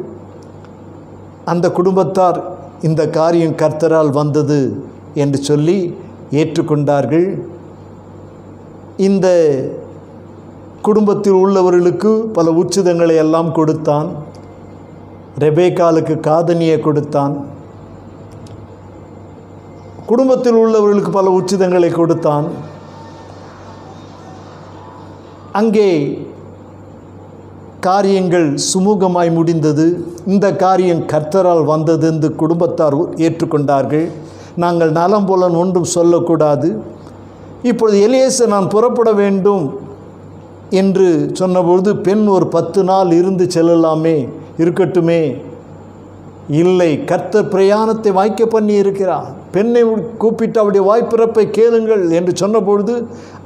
அந்த குடும்பத்தார் இந்த காரியம் கர்த்தரால் வந்தது என்று சொல்லி ஏற்றுக்கொண்டார்கள். இந்த குடும்பத்தில் உள்ளவர்களுக்கு பல உச்சிதங்களை எல்லாம் கொடுத்தான். ரெபேக்காளுக்கு காதணியை கொடுத்தான். குடும்பத்தில் உள்ளவர்களுக்கு பல உச்சிதங்களை கொடுத்தான். அங்கே காரியங்கள் சுமூகமாய் முடிந்தது. இந்த காரியம் கர்த்தரால் வந்தது என்று குடும்பத்தார் ஏற்றுக்கொண்டார்கள். நாங்கள் நலம் போல ஒன்றும் சொல்லக்கூடாது. இப்பொழுது எலியேசர் நான் புறப்பட வேண்டும் என்று சொன்னபொழுது பெண் ஒரு 10 நாள் இருந்து செல்லலாமே, இருக்கட்டுமே. இல்லை, கர்த்தர் பிரயாணத்தை வாய்க்க பண்ணி இருக்கிறார். பெண்ணை கூப்பிட்டு அவளுடைய வாய்ப்பிறப்பை கேளுங்கள் என்று சொன்னபொழுது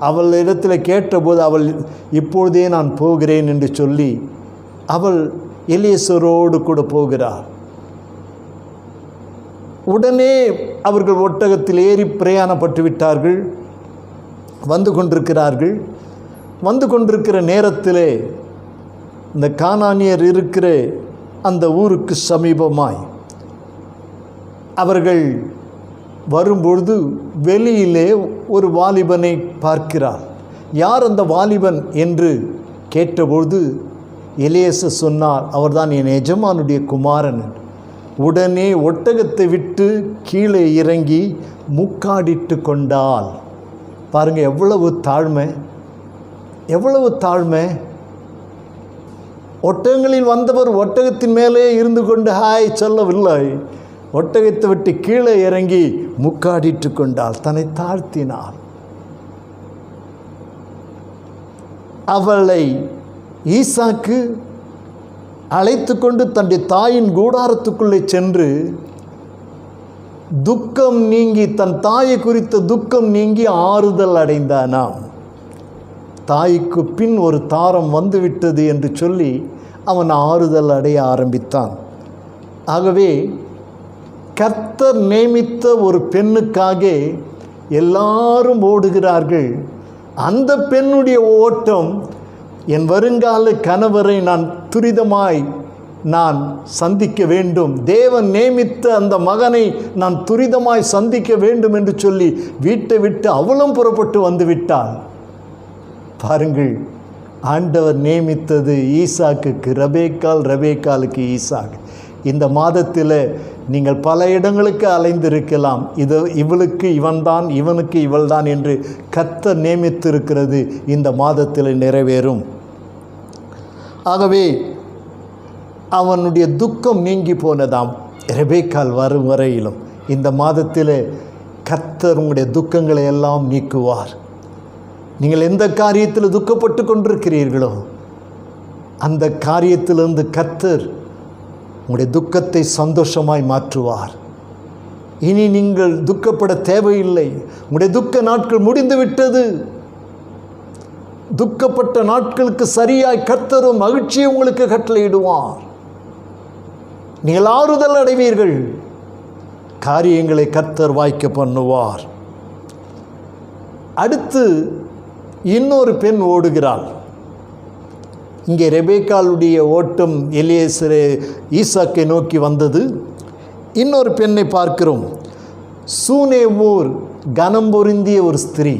அவள் இடத்தில் கேட்டபோது அவள் இப்பொழுதே நான் போகிறேன் என்று சொல்லி அவள் எலியேசரோடு கூட போகிறார். உடனே அவர்கள் ஒட்டகத்தில் ஏறி பிரயாணப்பட்டு விட்டார்கள். வந்து கொண்டிருக்கிறார்கள். வந்து கொண்டிருக்கிற நேரத்திலே இந்த கானானியர் இருக்கிற அந்த ஊருக்கு சமீபமாய் அவர்கள் வரும்பொழுது வெளியிலே ஒரு வாலிபனை பார்க்கிறார். யார் அந்த வாலிபன் என்று கேட்டபொழுது எலியேசர் சொன்னார், அவர்தான் என் எஜமானுடைய குமாரன். உடனே ஒட்டகத்தை விட்டு கீழே இறங்கி முக்காடிட்டு கொண்டாள். பாருங்கள், எவ்வளவு தாழ்மை, எவ்வளவு தாழ்மை. ஒட்டகங்களில் வந்தவர் ஒட்டகத்தின் மேலே இருந்து கொண்டு ஹாய் சொல்லவில்லை. ஒட்டகத்தை விட்டு கீழே இறங்கி முக்காடிட்டு கொண்டாள், தன்னை தாழ்த்தினாள். அவளை ஈசாக்கு அழைத்து கொண்டு தன்னுடைய தாயின் கூடாரத்துக்குள்ளே சென்று துக்கம் நீங்கி, தன் தாயை குறித்த துக்கம் நீங்கி ஆறுதல் அடைந்தானாம். தாய்க்கு பின் ஒரு தாரம் வந்துவிட்டது என்று சொல்லி அவன் ஆறுதல் அடைய ஆரம்பித்தான். ஆகவே கர்த்தர் நியமித்த ஒரு பெண்ணுக்காக எல்லாரும் ஓடுகிறார்கள். அந்த பெண்ணுடைய ஓட்டம், என் வருங்கால கணவரை நான் துரிதமாய் நான் சந்திக்க வேண்டும், தேவன் நியமித்த அந்த மகனை நான் துரிதமாய் சந்திக்க வேண்டும் என்று சொல்லி வீட்டை விட்டு அவளும் புறப்பட்டு வந்து விட்டாள். பாருங்கள், ஆண்டவர் நியமித்தது ஈசாக்குக்கு ரெபேக்காள், ரெபேக்காளுக்கு ஈசாக். இந்த மாதத்தில் நீங்கள் பல இடங்களுக்கு அலைந்திருக்கலாம். இவளுக்கு இவன்தான், இவனுக்கு இவள்தான் என்று கர்த்தர் நியமித்திருக்கிறது இந்த மாதத்தில் நிறைவேறும். ஆகவே அவனுடைய துக்கம் நீங்கி போனதாம் ரெபேக்காள் வரும் வரையிலும். இந்த மாதத்தில் கர்த்தர் உங்களுடைய துக்கங்களை எல்லாம் நீக்குவார். நீங்கள் எந்த காரியத்தில் துக்கப்பட்டு கொண்டிருக்கிறீர்களோ அந்த காரியத்திலிருந்து கர்த்தர் உங்களுடைய துக்கத்தை சந்தோஷமாய் மாற்றுவார். இனி நீங்கள் துக்கப்பட தேவையில்லை. உங்களுடைய துக்க நாட்கள் முடிந்து விட்டது. துக்கப்பட்ட நாட்களுக்கு சரியாய் கர்த்தரும் மகிழ்ச்சியை உங்களுக்கு கட்டளையிடுவார். நீங்கள் ஆறுதல் அடைவீர்கள். காரியங்களை கர்த்தர் வாய்க்க பண்ணுவார். அடுத்து இன்னொரு பெண் ஓடுகிறாள். இங்கே ரெபேக்காளுடைய ஓட்டம் எலியேசரே ஈசாக்கை நோக்கி வந்தது. இன்னொரு பெண்ணை பார்க்கிறோம். சூனேமூர் கனம் பொருந்திய ஒரு ஸ்திரீ.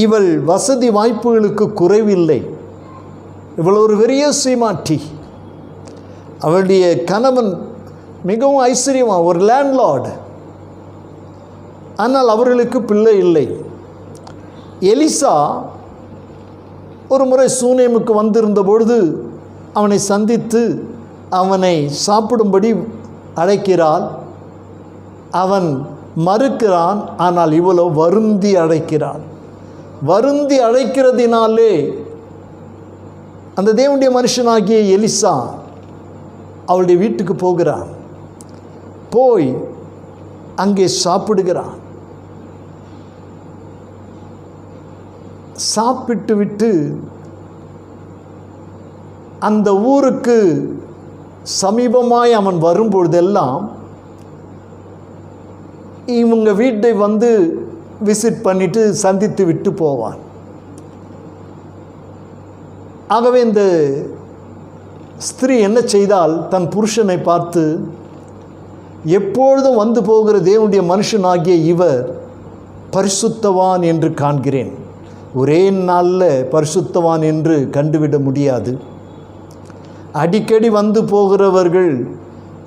இவள் வசதி வாய்ப்புகளுக்கு குறைவில்லை. இவள் ஒரு பெரிய சீமாட்டி. அவளுடைய கணவன் மிகவும் ஐஸ்வர்யமாக ஒரு லேண்ட்லார்டு. ஆனால் அவர்களுக்கு பிள்ளை இல்லை. எலிசா ஒரு முறை சூனேமுக்கு வந்திருந்த பொழுது அவனை சந்தித்து அவனை சாப்பிடும்படி அழைக்கிறாள். அவன் மறுக்கிறான். ஆனால் இவளோ வருந்தி அழைக்கிறாள். வருந்தி அழைக்கிறதினாலே அந்த தேவனுடைய மனுஷனாகிய எலிசா அவளுடைய வீட்டுக்கு போகிறான். போய் அங்கே சாப்பிடுகிறான். சாப்பிட்டு விட்டு அந்த ஊருக்கு சமீபமாய் அவன் வரும்பொழுதெல்லாம் இவங்க வீட்டை வந்து விசிட் பண்ணிட்டு சந்தித்து விட்டு போவான். ஆகவே இந்த ஸ்திரீ என்ன செய்தால், தன் புருஷனை பார்த்து, எப்பொழுதும் வந்து போகிற தேவனுடைய மனுஷனாகிய இவர் பரிசுத்தவான் என்று காண்கிறேன். ஒரே நாளில் பரிசுத்தவான் என்று கண்டுவிட முடியாது. அடிக்கடி வந்து போகிறவர்கள்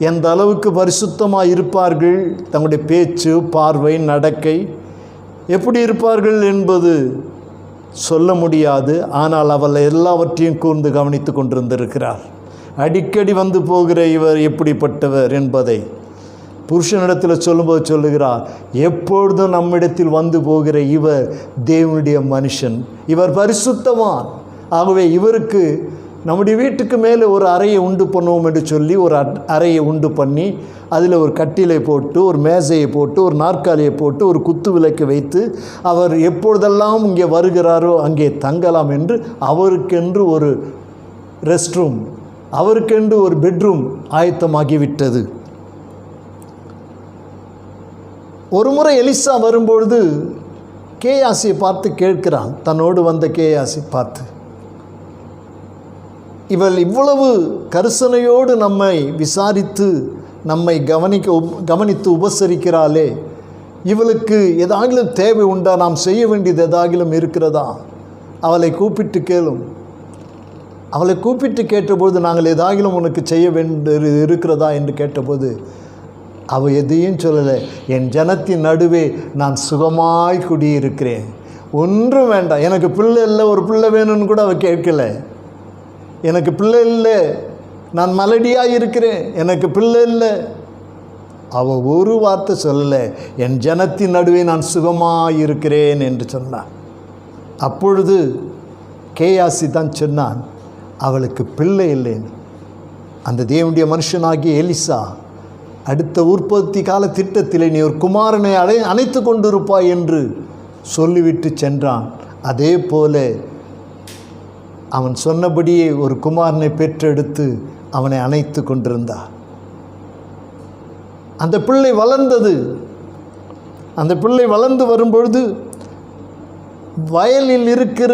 எந்த அளவுக்கு பரிசுத்தமாக இருப்பார்கள், தங்களுடைய பேச்சு, பார்வை, நடக்கை எப்படி இருப்பார்கள் என்பது சொல்ல முடியாது. ஆனால் அவள் எல்லாவற்றையும் கூர்ந்து கவனித்து கொண்டிருந்திருக்கிறார். அடிக்கடி வந்து போகிற இவர் எப்படிப்பட்டவர் என்பதை புருஷனிடத்தில் சொல்லும்போது சொல்லுகிறார், எப்பொழுதும் நம்மிடத்தில் வந்து போகிற இவர் தேவனுடைய மனுஷன், இவர் பரிசுத்தவான். ஆகவே இவருக்கு நம்முடைய வீட்டுக்கு மேலே ஒரு அறையை உண்டு பண்ணுவோம் என்று சொல்லி ஒரு அறையை உண்டு பண்ணி அதில் ஒரு கட்டிலை போட்டு, ஒரு மேசையை போட்டு, ஒரு நாற்காலியை போட்டு, ஒரு குத்து விளக்கு வைத்து, அவர் எப்பொழுதெல்லாம் இங்கே வருகிறாரோ அங்கே தங்கலாம் என்று அவருக்கென்று ஒரு ரெஸ்ட் ரூம், அவருக்கென்று ஒரு பெட்ரூம் ஆயத்தமாகிவிட்டது. ஒரு முறை எலிசா வரும்பொழுது கேயாசியை பார்த்து கேட்கிறான். தன்னோடு வந்த கேயாசி பார்த்து, இவள் இவ்வளவு கரிசனையோடு நம்மை விசாரித்து நம்மை கவனித்து உபசரிக்கிறாளே, இவளுக்கு ஏதாகிலும் தேவை உண்டா? நாம் செய்ய வேண்டியது ஏதாகிலும் இருக்கிறதா? அவளை கூப்பிட்டு கேளும். அவளை கூப்பிட்டு கேட்டபோது, நாங்கள் ஏதாகிலும் உனக்கு செய்ய வேண்டியது இருக்கிறதா என்று கேட்டபோது அவள் எதையும் சொல்லலை. என் ஜனத்தின் நடுவே நான் சுகமாய் குடியிருக்கிறேன், ஒன்றும் வேண்டாம், எனக்கு பிள்ளை இல்லை, ஒரு பிள்ளை வேணும்னு கூட அவள் கேட்கல. எனக்கு பிள்ளை இல்லை, நான் மலடியாக இருக்கிறேன், எனக்கு பிள்ளை இல்லை, அவள் ஒரு வார்த்தை சொல்லலை. என் ஜனத்தின் நடுவே நான் சுகமாக இருக்கிறேன் என்று சொன்னான். அப்பொழுது கேயாசி தான் சொன்னான், அவளுக்கு பிள்ளை இல்லைன்னு. அந்த தேவனுடைய மனுஷனாகிய எலிசா, அடுத்த உற்பத்தி கால திட்டத்தில் நீ ஒரு குமாரனை அணைத்து கொண்டிருப்பாய் என்று சொல்லிவிட்டு சென்றான். அதே போல அவன் சொன்னபடியே ஒரு குமாரனை பெற்றெடுத்து அவனை அணைத்து கொண்டிருந்தார். அந்த பிள்ளை வளர்ந்தது. அந்த பிள்ளை வளர்ந்து வரும்பொழுது வயலில் இருக்கிற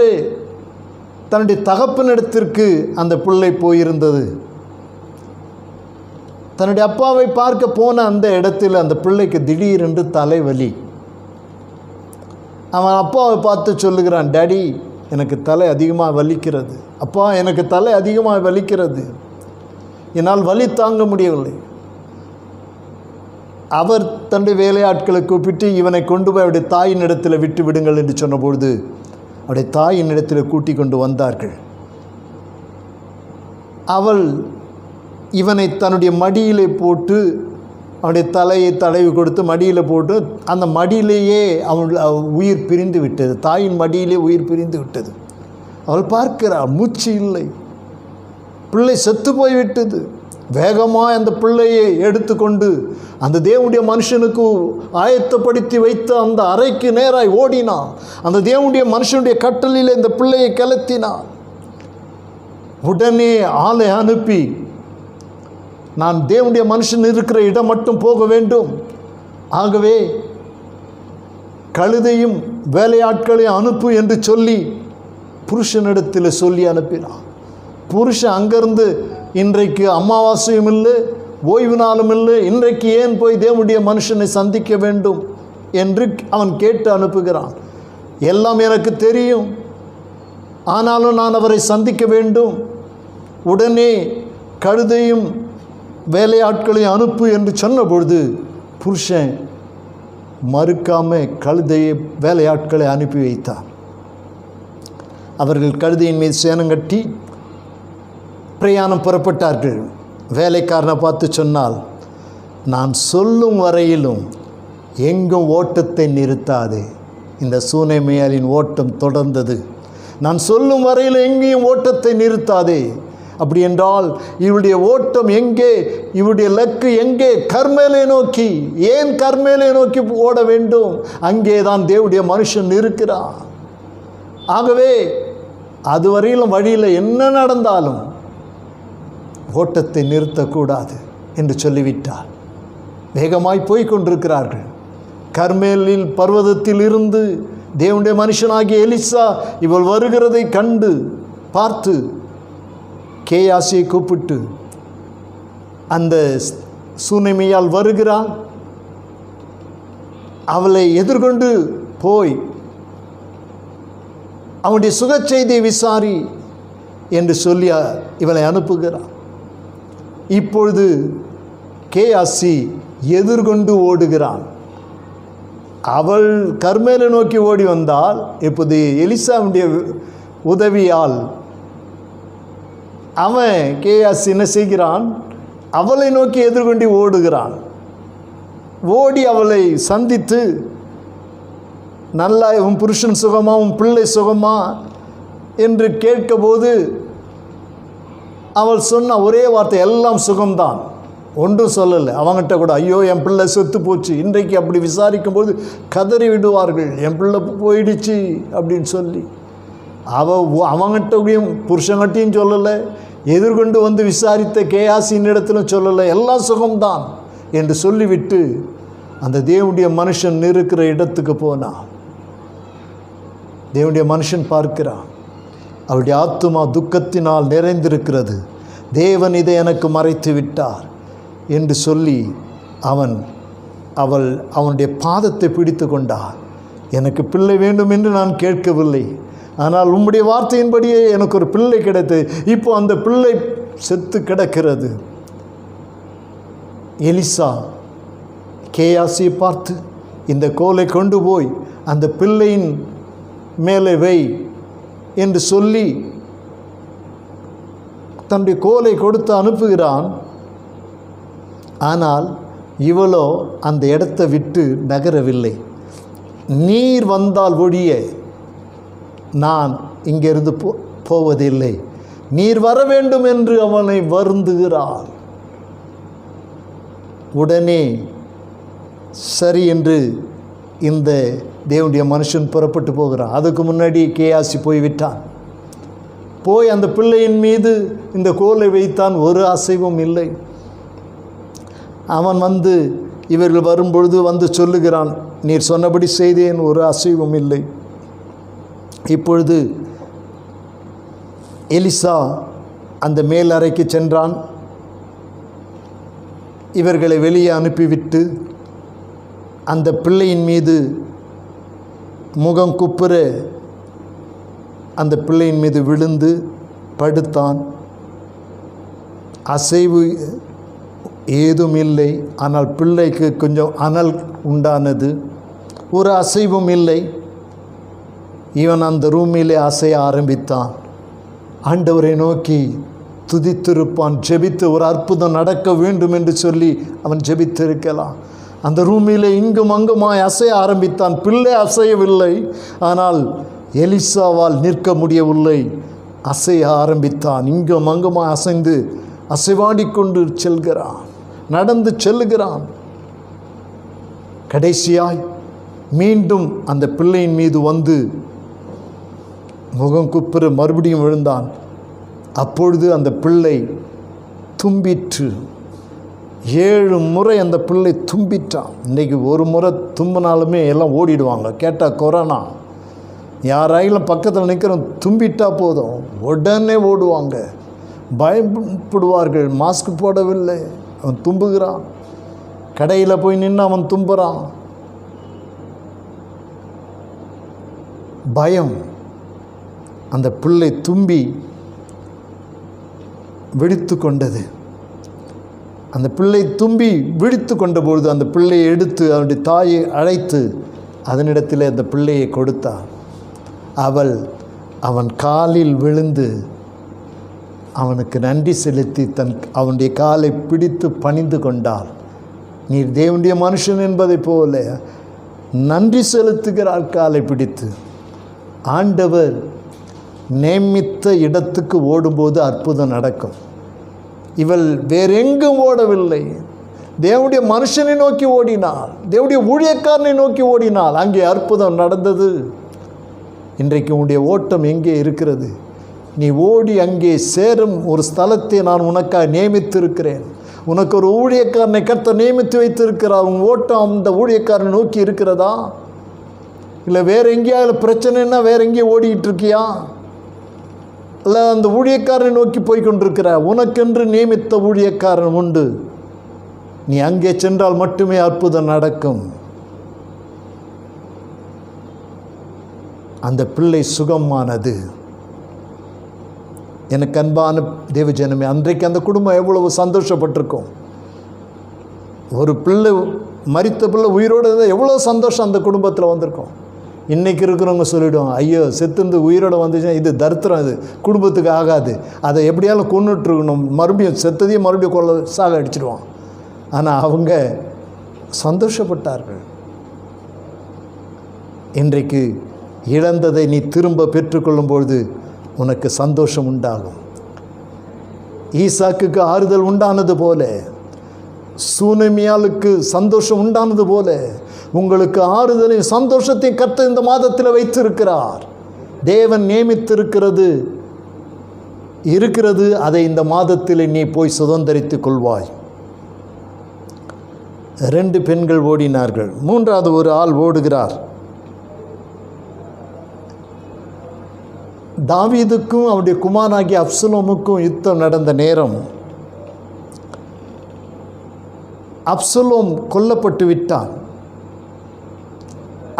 தன்னுடைய தகப்பனிடத்திற்கு அந்த பிள்ளை போயிருந்தது. தன்னுடைய அப்பாவை பார்க்க போன அந்த இடத்தில் அந்த பிள்ளைக்கு திடீரென்று தலைவலி. அவன் அப்பாவை பார்த்து சொல்லுகிறான், டாடி எனக்கு தலை அதிகமாக வலிக்கிறது, அப்பா எனக்கு தலை அதிகமாக வலிக்கிறது, என்னால் வலி தாங்க முடியவில்லை. அவர் தன்னுடைய வேலையாட்களை கூப்பிட்டு இவனை கொண்டு போய் அவருடைய தாயின் இடத்தில் விட்டு விடுங்கள் என்று சொன்னபொழுது அவருடைய தாயின் இடத்தில் கூட்டி கொண்டு வந்தார்கள். அவள் இவனை தன்னுடைய மடியிலே போட்டு அவனுடைய தலையை தடவி கொடுத்து மடியில் போட்டு, அந்த மடியிலேயே அவள் உயிர் பிரிந்து விட்டது. தாயின் மடியிலே உயிர் பிரிந்து விட்டது. அவள் பார்க்கிறாள், மூச்சு இல்லை, பிள்ளை செத்து போய்விட்டது. வேகமாக அந்த பிள்ளையை எடுத்துக்கொண்டு அந்த தேவனுடைய மனுஷனுக்கு ஆயத்தப்படுத்தி வைத்த அந்த அறைக்கு நேராய் ஓடினான். அந்த தேவனுடைய மனுஷனுடைய கட்டளையில் இந்த பிள்ளையை கிளத்தினான். உடனே ஆளை அனுப்பி நான் தேவனுடைய மனுஷன் இருக்கிற இடம் மட்டும் போக வேண்டும். ஆகவே கழுதையும் வேலையாட்களையும் அனுப்பு என்று சொல்லி புருஷனிடத்தில் சொல்லி அனுப்பினான். புருஷன் அங்கேருந்து இன்றைக்கு அமாவாசையும் இல்லை, ஓய்வு நாளும் இல்லை, இன்றைக்கு ஏன் போய் தேவனுடைய மனுஷனை சந்திக்க வேண்டும் என்று அவன் கேட்டு அனுப்புகிறான். எல்லாம் எனக்கு தெரியும், ஆனாலும் நான் அவரை சந்திக்க வேண்டும். உடனே கழுதையும் வேலையாட்களையும் அனுப்பு என்று சொன்ன பொழுது புருஷன் மறுக்காமல் கழுதையை வேலையாட்களை அனுப்பி வைத்தார். அவர்கள் கழுதையின் மீது சேனங்கட்டி பிரயாணம் புறப்பட்டார்கள். வேலைக்காரனை பார்த்து சொன்னால், நான் சொல்லும் வரையிலும் எங்கும் ஓட்டத்தை நிறுத்தாதே. இந்த சூனேமியாளின் ஓட்டம் தொடர்ந்தது. நான் சொல்லும் வரையில் எங்கேயும் ஓட்டத்தை நிறுத்தாதே. அப்படி என்றால் இவருடைய ஓட்டம் எங்கே, இவருடைய லக்கு எங்கே? கர்மேலை நோக்கி. ஏன் கர்மேலை நோக்கி ஓட வேண்டும்? அங்கே தான் தேவனுடைய மனுஷன் இருக்கிறார். ஆகவே அதுவரையிலும் வழியில் என்ன நடந்தாலும் ஓட்டத்தை நிறுத்தக்கூடாது என்று சொல்லிவிட்டார். வேகமாய் போய் கொண்டிருக்கிறார்கள். கர்மேலில் பர்வதத்தில் இருந்து தேவனுடைய மனுஷனாகிய எலிசா இவள் வருகிறதை கண்டு பார்த்து கேயாசியை கூப்பிட்டு, அந்த சூனேமியால் வருகிறாள், அவளை எதிர்கொண்டு போய் அவனுடைய சுகச்செய்தியை விசாரி என்று சொல்லி இவளை அனுப்புகிறார். இப்பொழுது கேயாசி எதிர்கொண்டு ஓடுகிறான். அவள் கர்மேலை நோக்கி ஓடி வந்தால், இப்போது எலிசாவுடைய உதவியால் அவன் கேயாசி என்ன செய்கிறான்? அவளை நோக்கி எதிர்கொண்டு ஓடுகிறான். ஓடி அவளை சந்தித்து, நல்லா உன் புருஷன் சுகமா, உன் பிள்ளை சுகமா என்று கேட்கபோது அவள் சொன்ன ஒரே வார்த்தை, எல்லாம் சுகம்தான், ஒன்றும் சொல்லலை. அவங்ககிட்ட கூட, ஐயோ என் பிள்ளை செத்து போச்சு. இன்றைக்கு அப்படி விசாரிக்கும்போது கதறி விடுவார்கள், என் பிள்ளை போயிடுச்சு அப்படின்னு சொல்லி. அவங்ககிட்டையும் புருஷங்கட்டையும் சொல்லலை, எதிர்கொண்டு வந்து விசாரித்த கேயாசின் இடத்திலும் சொல்லலை, எல்லாம் சுகம்தான் என்று சொல்லிவிட்டு அந்த தேவனுடைய மனுஷன் இருக்கிற இடத்துக்கு போனான். தேவனுடைய மனுஷன் பார்க்கிறான், அவருடைய ஆத்துமா துக்கத்தினால் நிறைந்திருக்கிறது, தேவன் இதை எனக்கு மறைத்து விட்டார் என்று சொல்லி அவனுடைய பாதத்தை பிடித்து கொண்டார். எனக்கு பிள்ளை வேண்டும் என்று நான் கேட்கவில்லை, ஆனால் உம்முடைய வார்த்தையின்படியே எனக்கு ஒரு பிள்ளை கிடைத்தது. இப்போ அந்த பிள்ளை செத்து கிடக்கிறது. எலிசா கேயாசியை பார்த்து, இந்த கோலை கொண்டு போய் அந்த பிள்ளையின் மேலே வை என்று சொல்லி தன்னுடைய கோலை கொடுத்து அனுப்புகிறான். ஆனால் இவளோ அந்த இடத்தை விட்டு நகரவில்லை. நீர் வந்தால் ஒழிய நான் இங்கிருந்து போவதில்லை, நீர் வர வேண்டும் என்று அவனை வருந்துகிறாள். உடனே சரி என்று இந்த தேவனுடைய மனுஷன் புறப்பட்டு போகிறான். அதுக்கு முன்னாடி கேயாசி போய்விட்டான். போய் அந்த பிள்ளையின் மீது இந்த கோலை வைத்தான். ஒரு அசைவும் இல்லை. அவன் வந்து இவர்கள் வரும்பொழுது வந்து சொல்லுகிறான், நீர் சொன்னபடி செய்தேன், ஒரு அசைவும் இல்லை. இப்பொழுது எலிசா அந்த மேல் அறைக்கு சென்றான். இவர்களை வெளியே அனுப்பிவிட்டு அந்த பிள்ளையின் மீது முகம் குப்புற அந்த பிள்ளையின் மீது விழுந்து படுத்தான். அசைவு ஏதும் இல்லை. ஆனால் பிள்ளைக்கு கொஞ்சம் அனல் உண்டானது. ஒரு அசைவும் இல்லை. இவன் அந்த ரூமிலே அசைய ஆரம்பித்தான். ஆண்டவரை நோக்கி துதித்திருப்பான், ஜெபித்து ஒரு அற்புதம் நடக்க வேண்டும் என்று சொல்லி அவன் ஜெபித்திருக்கலாம். அந்த ரூமிலே இங்கும் அங்குமாய் அசைய ஆரம்பித்தான். பிள்ளை அசையவில்லை, ஆனால் எலிசாவால் நிற்க முடியவில்லை. அசைய ஆரம்பித்தான். இங்கும் அங்குமாய் அசைந்து அசைவாடிக்கொண்டு செல்கிறான், நடந்து செல்லுகிறான். கடைசியாய் மீண்டும் அந்த பிள்ளையின் மீது வந்து முகம் குப்புற மறுபடியும் விழுந்தான். அப்பொழுது அந்த பிள்ளை தும்பிற்று. 7 முறை அந்த பிள்ளை தும்பிட்டான். இன்றைக்கி ஒரு முறை தும்பினாலுமே எல்லாம் ஓடிடுவாங்க. கேட்டால் கொரோனா, யாராயிலும் பக்கத்தில் நிற்கிறோம் தும்பிட்டா போதும் உடனே ஓடுவாங்க, பயப்படுவார்கள். மாஸ்க் போடவில்லை, அவன் தும்புகிறான். கடையில் போய் நின்று அவன் தும்புறான். பயம். அந்த பிள்ளை தும்பி வெடித்து கொண்டது. அந்த பிள்ளை தும்பி விழித்து கொண்ட பொழுது அந்த பிள்ளையை எடுத்து அவனுடைய தாயை அழைத்து அதனிடத்தில் அந்த பிள்ளையை கொடுத்தார். அவன் காலில் விழுந்து அவனுக்கு நன்றி செலுத்தி அவனுடைய காலை பிடித்து பணிந்து கொண்டாள். நீர் தேவனுடைய மனுஷன் என்பதை போல நன்றி செலுத்துகிறாள் காலை பிடித்து. ஆண்டவர் நியமித்த இடத்துக்கு ஓடும்போது அற்புதம் நடக்கும். இவள் வேறெங்கும் ஓடவில்லை, தேவனுடைய மனுஷனை நோக்கி ஓடினாள், தேவனுடைய ஊழியக்காரனை நோக்கி ஓடினாள். அங்கே அற்புதம் நடந்தது. இன்றைக்கு உன்னுடைய ஓட்டம் எங்கே இருக்கிறது? நீ ஓடி அங்கே சேரும் ஒரு ஸ்தலத்தை நான் உனக்காக நியமித்திருக்கிறேன். உனக்கு ஒரு ஊழியக்காரனை கர்த்தர் நியமித்து வைத்திருக்கிறார். உன் ஓட்டம் அந்த ஊழியக்காரனை நோக்கி இருக்கிறதா? இல்லை வேறு எங்கேயாவது பிரச்சனைன்னா வேறு எங்கேயும் ஓடிக்கிட்டு இருக்கியா? இல்லை அந்த ஊழியக்காரனை நோக்கி போய்கொண்டிருக்கிற? உனக்கென்று நியமித்த ஊழியக்காரன் உண்டு. நீ அங்கே சென்றால் மட்டுமே அற்புதம் நடக்கும். அந்த பிள்ளை சுகமானது. எனக்கு அன்பான தேவஜனமே, அன்றைக்கு அந்த குடும்பம் எவ்வளவு சந்தோஷப்பட்டிருக்கும். ஒரு பிள்ளை, மரித்த பிள்ளை உயிரோடு இருந்தால் எவ்வளோ சந்தோஷம் அந்த குடும்பத்தில் வந்திருக்கும். இன்றைக்கி இருக்கிறவங்க சொல்லிவிடுவோம், ஐயோ செத்துந்து உயிரோடு வந்துச்சுன்னா இது தரித்திரம், இது குடும்பத்துக்கு ஆகாது, அதை எப்படியாலும் கொன்னுட்ருக்கணும், மறுபடியும் செத்ததையும் மறுபடியும் சாக அடிச்சிடுவான். ஆனால் அவங்க சந்தோஷப்பட்டார்கள். இன்றைக்கு இழந்ததை நீ திரும்ப பெற்றுக்கொள்ளும் பொழுது உனக்கு சந்தோஷம் உண்டாகும். ஈசாக்குக்கு ஆறுதல் உண்டானது போல, சூனமியாளுக்கு சந்தோஷம் உண்டானது போல உங்களுக்கு ஆறுதலையும் சந்தோஷத்தையும் கர்த்தர் இந்த மாதத்தில் வைத்திருக்கிறார். தேவன் நியமித்திருக்கிறது இருக்கிறது. அதை இந்த மாதத்தில் நீ போய் சுதந்தரித்துக் கொள்வாய். 2 பெண்கள் ஓடினார்கள். 3வது ஒரு ஆள் ஓடுகிறார். தாவீதுக்கும் அவருடைய குமாரனாகிய அப்சலோமுக்கும் யுத்தம் நடந்த நேரம் அப்சலோம் கொல்லப்பட்டு விட்டான்.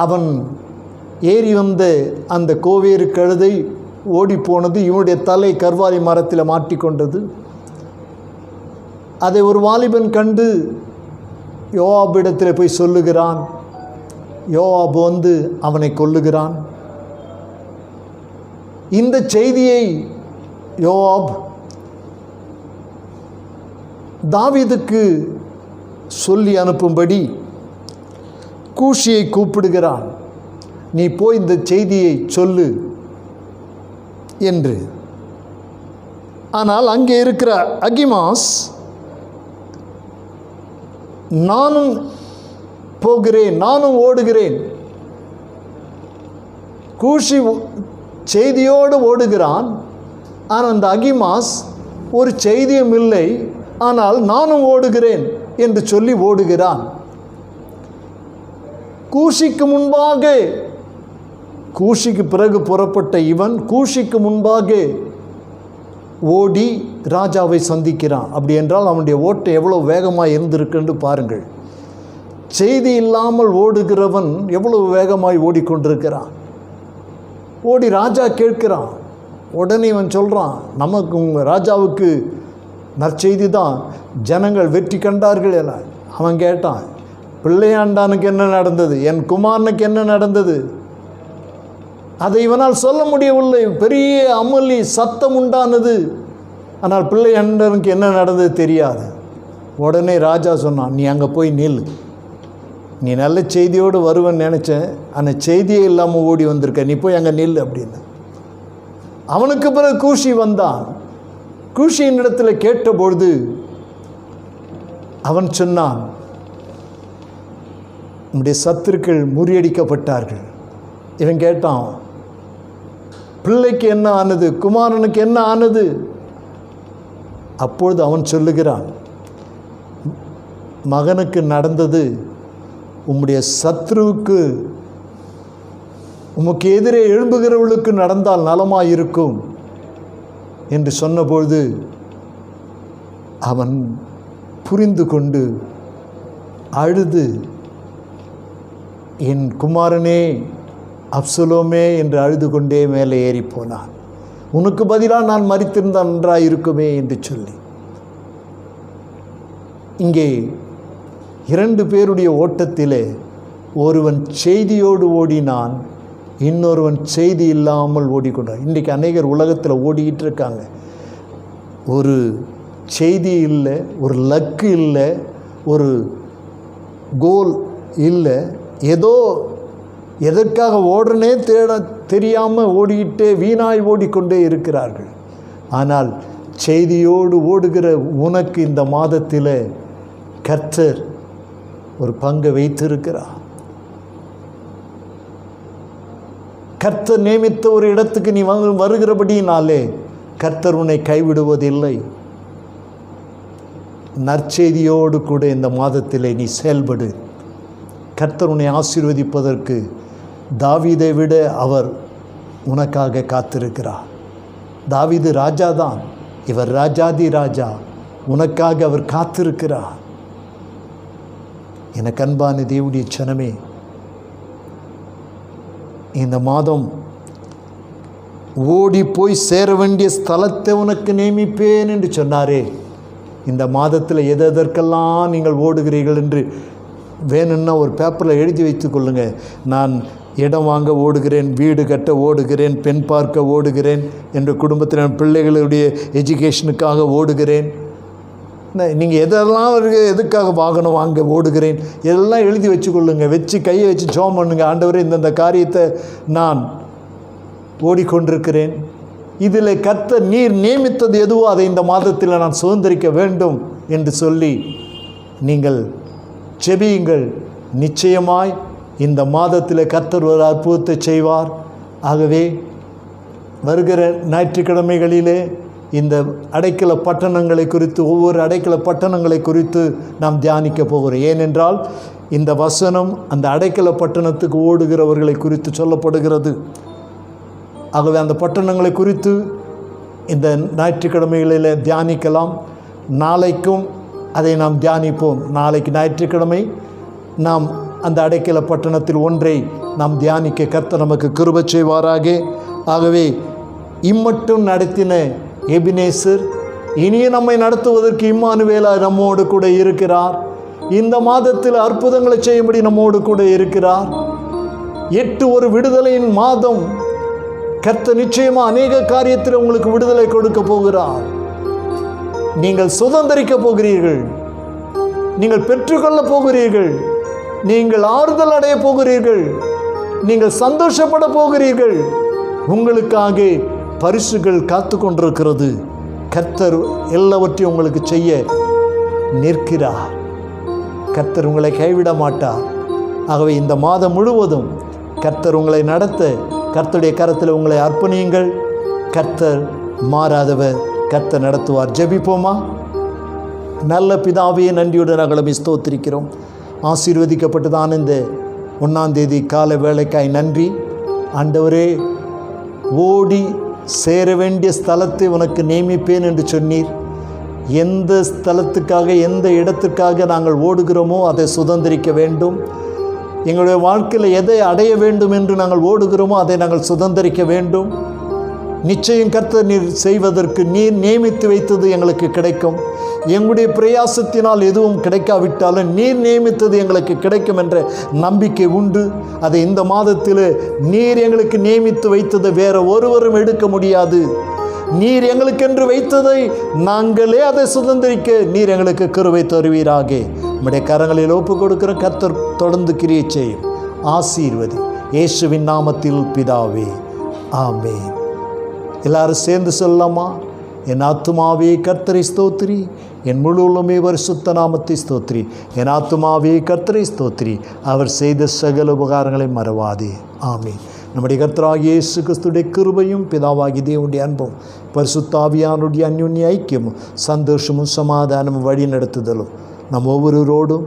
அவன் ஏறி வந்த அந்த கோவேறு கழுதை ஓடி போனது. இவனுடைய தலை கர்வாலி மரத்தில் மாட்டிக்கொண்டது. அதை ஒரு வாலிபன் கண்டு யோவாபிடத்தில் போய் சொல்லுகிறான். யோவாப் வந்து அவனை கொல்லுகிறான். இந்த செய்தியை யோவாப் தாவீதுக்கு சொல்லி அனுப்பும்படி கூஷியை கூப்பிடுகிறான். நீ போய் இந்த செய்தியை சொல்லு என்று. ஆனால் அங்கே இருக்கிற அகிமாஸ், நானும் போகிறேன், நானும் ஓடுகிறேன். கூஷி செய்தியோடு ஓடுகிறான். ஆனால் அந்த அகிமாஸ் ஒரு செய்தியும் இல்லை, ஆனால் நானும் ஓடுகிறேன் என்று சொல்லி ஓடுகிறான். கூஷிக்கு முன்பாக, கூஷிக்கு பிறகு புறப்பட்ட இவன் கூஷிக்கு முன்பாக ஓடி ராஜாவை சந்திக்கிறான். அப்படி என்றால் அவனுடைய ஓட்டம் எவ்வளோ வேகமாக இருந்திருக்குன்னு பாருங்கள். செய்தி இல்லாமல் ஓடுகிறவன் எவ்வளவு வேகமாய் ஓடிக்கொண்டிருக்கிறான். ஓடி ராஜா கேட்கிறான். உடனே இவன் சொல்கிறான், நமக்கு ராஜாவுக்கு நற்செய்தி தான், ஜனங்கள் வெற்றி கண்டார்கள் என. அவன் கேட்டான், பிள்ளையாண்டானுக்கு என்ன நடந்தது, என் குமாரனுக்கு என்ன நடந்தது? அதை இவனால் சொல்ல முடியவில்லை. பெரிய அமளி சத்தம் உண்டானது. ஆனால் பிள்ளையாண்டனுக்கு என்ன நடந்தது தெரியாது. உடனே ராஜா சொன்னான், நீ அங்கே போய் நில், நீ நல்ல செய்தியோடு வருவேன்னு நினச்சேன், ஆனால் செய்தியே இல்லாமல் ஓடி வந்திருக்க, நீ போய் அங்கே நில் அப்படின்னு. அவனுக்கு பிறகு கூஷி வந்தான். கூஷியின் இடத்துல கேட்டபொழுது அவன் சொன்னான், உன்னுடைய சத்துருக்கள் முறியடிக்கப்பட்டார்கள். இவன் கேட்டான், பிள்ளைக்கு என்ன ஆனது, குமாரனுக்கு என்ன ஆனது? அப்பொழுது அவன் சொல்லுகிறான், மகனுக்கு நடந்தது உம்முடைய சத்ருவுக்கு, உமக்கு எதிரே எழும்புகிறவர்களுக்கு நடந்தால் நலமாயிருக்கும் என்று சொன்னபொழுது அவன் புரிந்து கொண்டு அழுது, என் குமாரனே அப்சலோமே என்று அழுது கொண்டே மேலே ஏறி போனான். உனக்கு பதிலாக நான் மரித்திருந்தால் நன்றாயிருக்குமே என்று சொல்லி. இங்கே 2 பேருடைய ஓட்டத்திலே ஒருவன் செய்தியோடு ஓடினான், இன்னொருவன் செய்தி இல்லாமல் ஓடிக்கொண்டான். இன்றைக்கி அநேகர் உலகத்தில் ஓடிக்கிட்டு இருக்காங்க. ஒரு செய்தி இல்லை, ஒரு லக்கு இல்லை, ஒரு கோல் இல்லை, ஏதோ எதற்காக ஓடுறனே தெரியாமல் ஓடிக்கிட்டே வீணாய் ஓடிக்கொண்டே இருக்கிறார்கள். ஆனால் செய்தியோடு ஓடுகிற உனக்கு இந்த மாதத்தில் கர்த்தர் ஒரு பங்கை வைத்திருக்கிறார். கர்த்தர் நியமித்த ஒரு இடத்துக்கு நீ வருகிறபடினாலே கர்த்தர் உன்னை கைவிடுவதில்லை. நற்செய்தியோடு கூட இந்த மாதத்தில் நீ செயல்படு. கர்த்தர் உன்னை ஆசீர்வதிப்பதற்கு தாவீதை விட அவர் உனக்காக காத்திருக்கிறார். தாவீது ராஜாதான், இவர் ராஜாதி ராஜா. உனக்காக அவர் காத்திருக்கிறார். எனக்கு அன்பான தேவனுடைய ஜனமே, இந்த மாதம் ஓடி போய் சேர வேண்டிய ஸ்தலத்தை உனக்கு நியமிப்பேன் என்று சொன்னாரே. இந்த மாதத்தில் எதற்கெல்லாம் நீங்கள் ஓடுகிறீர்கள் என்று வேணும்னா ஒரு பேப்பரில் எழுதி வைத்து கொள்ளுங்கள். நான் இடம் வாங்க ஓடுகிறேன், வீடு கட்ட ஓடுகிறேன், பெண் பார்க்க ஓடுகிறேன், என்ற குடும்பத்தில் பிள்ளைகளுடைய எஜுகேஷனுக்காக ஓடுகிறேன். நீங்கள் எதுக்காக வாகனம் வாங்க ஓடுகிறேன், இதெல்லாம் எழுதி வச்சு கொள்ளுங்கள். வச்சு கையை வச்சு ஜெபம் பண்ணுங்க. ஆண்டவரே, இந்தந்த காரியத்தை நான் ஓடிக்கொண்டிருக்கிறேன். இதில் கர்த்தர் நீர் நியமித்தது எதுவோ அதை இந்த மாதத்தில் நான் சுதந்திரிக்க வேண்டும் என்று சொல்லி நீங்கள் ஜெபியுங்கள். நிச்சயமாய் இந்த மாதத்தில் கர்த்தர் ஒரு அற்புதத்தை செய்வார். ஆகவே வருகிற ஞாயிற்றுக்கிழமைகளிலே இந்த அடைக்கல பட்டணங்களை குறித்து, ஒவ்வொரு அடைக்கல பட்டணங்களை குறித்து நாம் தியானிக்க போகிறோம். ஏனென்றால் இந்த வசனம் அந்த அடைக்கல பட்டணத்துக்கு ஓடுகிறவர்களை குறித்து சொல்லப்படுகிறது. ஆகவே அந்த பட்டணங்களை குறித்து இந்த ஞாயிற்றுக்கிழமைகளில் தியானிக்கலாம். நாளைக்கும் அதை நாம் தியானிப்போம். நாளைக்கு ஞாயிற்றுக்கிழமை நாம் அந்த அடைக்கல பட்டணத்தில் ஒன்றை நாம் தியானிக்க கர்த்தர் நமக்கு கிருபை செய்வாராக. ஆகவே இம்மட்டும் நடத்தின எபினேசர் இனியும் நம்மை நடத்துவதற்கு இம்மானுவேலா நம்மோடு கூட இருக்கிறார். இந்த மாதத்தில் அற்புதங்களை செய்யும்படி நம்மோடு கூட இருக்கிறார். 8 ஒரு விடுதலையின் மாதம். கர்த்தர் நிச்சயமாக அநேக காரியத்தில் உங்களுக்கு விடுதலை கொடுக்க போகிறார். நீங்கள் சுதந்திரிக்க போகிறீர்கள், நீங்கள் பெற்றுக்கொள்ள போகிறீர்கள், நீங்கள் ஆறுதல் அடைய போகிறீர்கள், நீங்கள் சந்தோஷப்பட போகிறீர்கள். உங்களுக்காக பரிசுகள் காத்து கொண்டிருக்கிறது. கர்த்தர் எல்லாவற்றையும் உங்களுக்கு செய்ய நிற்கிறார். கர்த்தர் உங்களை கைவிட மாட்டார். ஆகவே இந்த மாதம் முழுவதும் கர்த்தர் உங்களை நடத்த கர்த்தருடைய கரத்தில் உங்களை அர்ப்பணியுங்கள். கர்த்தர் மாறாதவர், கர்த்தர் நடத்துவார். ஜெபிப்போமா? நல்ல பிதாவே, நன்றியுடன் நாங்கள் ஸ்தோத்திரிக்கிறோம். ஆசீர்வதிக்கப்பட்டதான இந்த 1ஆம் தேதி கால வேளைக்காய் நன்றி. ஆண்டவரே, ஓடி சேர வேண்டிய ஸ்தலத்தை உனக்கு நியமிப்பேன் என்று சொன்னீர். எந்த ஸ்தலத்துக்காக, எந்த இடத்துக்காக நாங்கள் ஓடுகிறோமோ அதை சுதந்திரிக்க வேண்டும். எங்களுடைய வாழ்க்கையில் எதை அடைய வேண்டும் என்று நாங்கள் ஓடுகிறோமோ அதை நாங்கள் சுதந்திரிக்க வேண்டும். நிச்சயம் கர்த்தர் நீர் செய்வதற்கு நீர் நியமித்து வைத்தது எங்களுக்கு கிடைக்கும். எங்களுடைய பிரயாசத்தினால் எதுவும் கிடைக்காவிட்டாலும் நீர் நியமித்தது எங்களுக்கு கிடைக்கும் என்ற நம்பிக்கை உண்டு. அதை இந்த மாதத்தில் நீர் எங்களுக்கு நியமித்து வைத்ததை வேற ஒருவரும் எடுக்க முடியாது. நீர் எங்களுக்கென்று வைத்ததை நாங்களே அதை சுதந்திரிக்க நீர் எங்களுக்கு கிருபை தருவீராக. நம்முடைய கரங்களில் ஒப்பு கொடுக்கிற கர்த்தர் தொடர்ந்து கிரியை செய்யும். ஆசீர்வதி. இயேசுவின் நாமத்தில் பிதாவே, ஆமென். எல்லாரும் சேர்ந்து சொல்லலாமா? என் ஆத்துமாவே கர்த்தரை ஸ்தோத்திரி, என் முழு உள்ளமே பரிசுத்த நாமத்தை ஸ்தோத்திரி. என் ஆத்துமாவே கர்த்தரை ஸ்தோத்திரி, அவர் செய்த சகல உபகாரங்களை மறவாதே. ஆமென். நம்முடைய கர்த்தராகிய இயேசு கிறிஸ்துடைய கிருபையும் பிதாவாகிய தேவனுடைய அன்பும் பரிசுத்த ஆவியானவருடைய அந்யோன்ய ஐக்கியமும் சந்தோஷமும் சமாதானமும் வழி நடத்துதலும் நம் ஒவ்வொருவரோடும்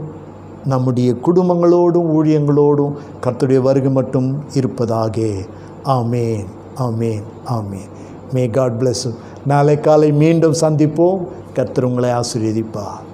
நம்முடைய குடும்பங்களோடும் ஊழியங்களோடும் கர்த்தருடைய வருகை மட்டும் இருப்பதாக. Amen, amen, amen. May God bless. நாளை காலை மீண்டும் சந்திப்போம். கர்த்தர் உங்களை ஆசீர்வதிப்பார்.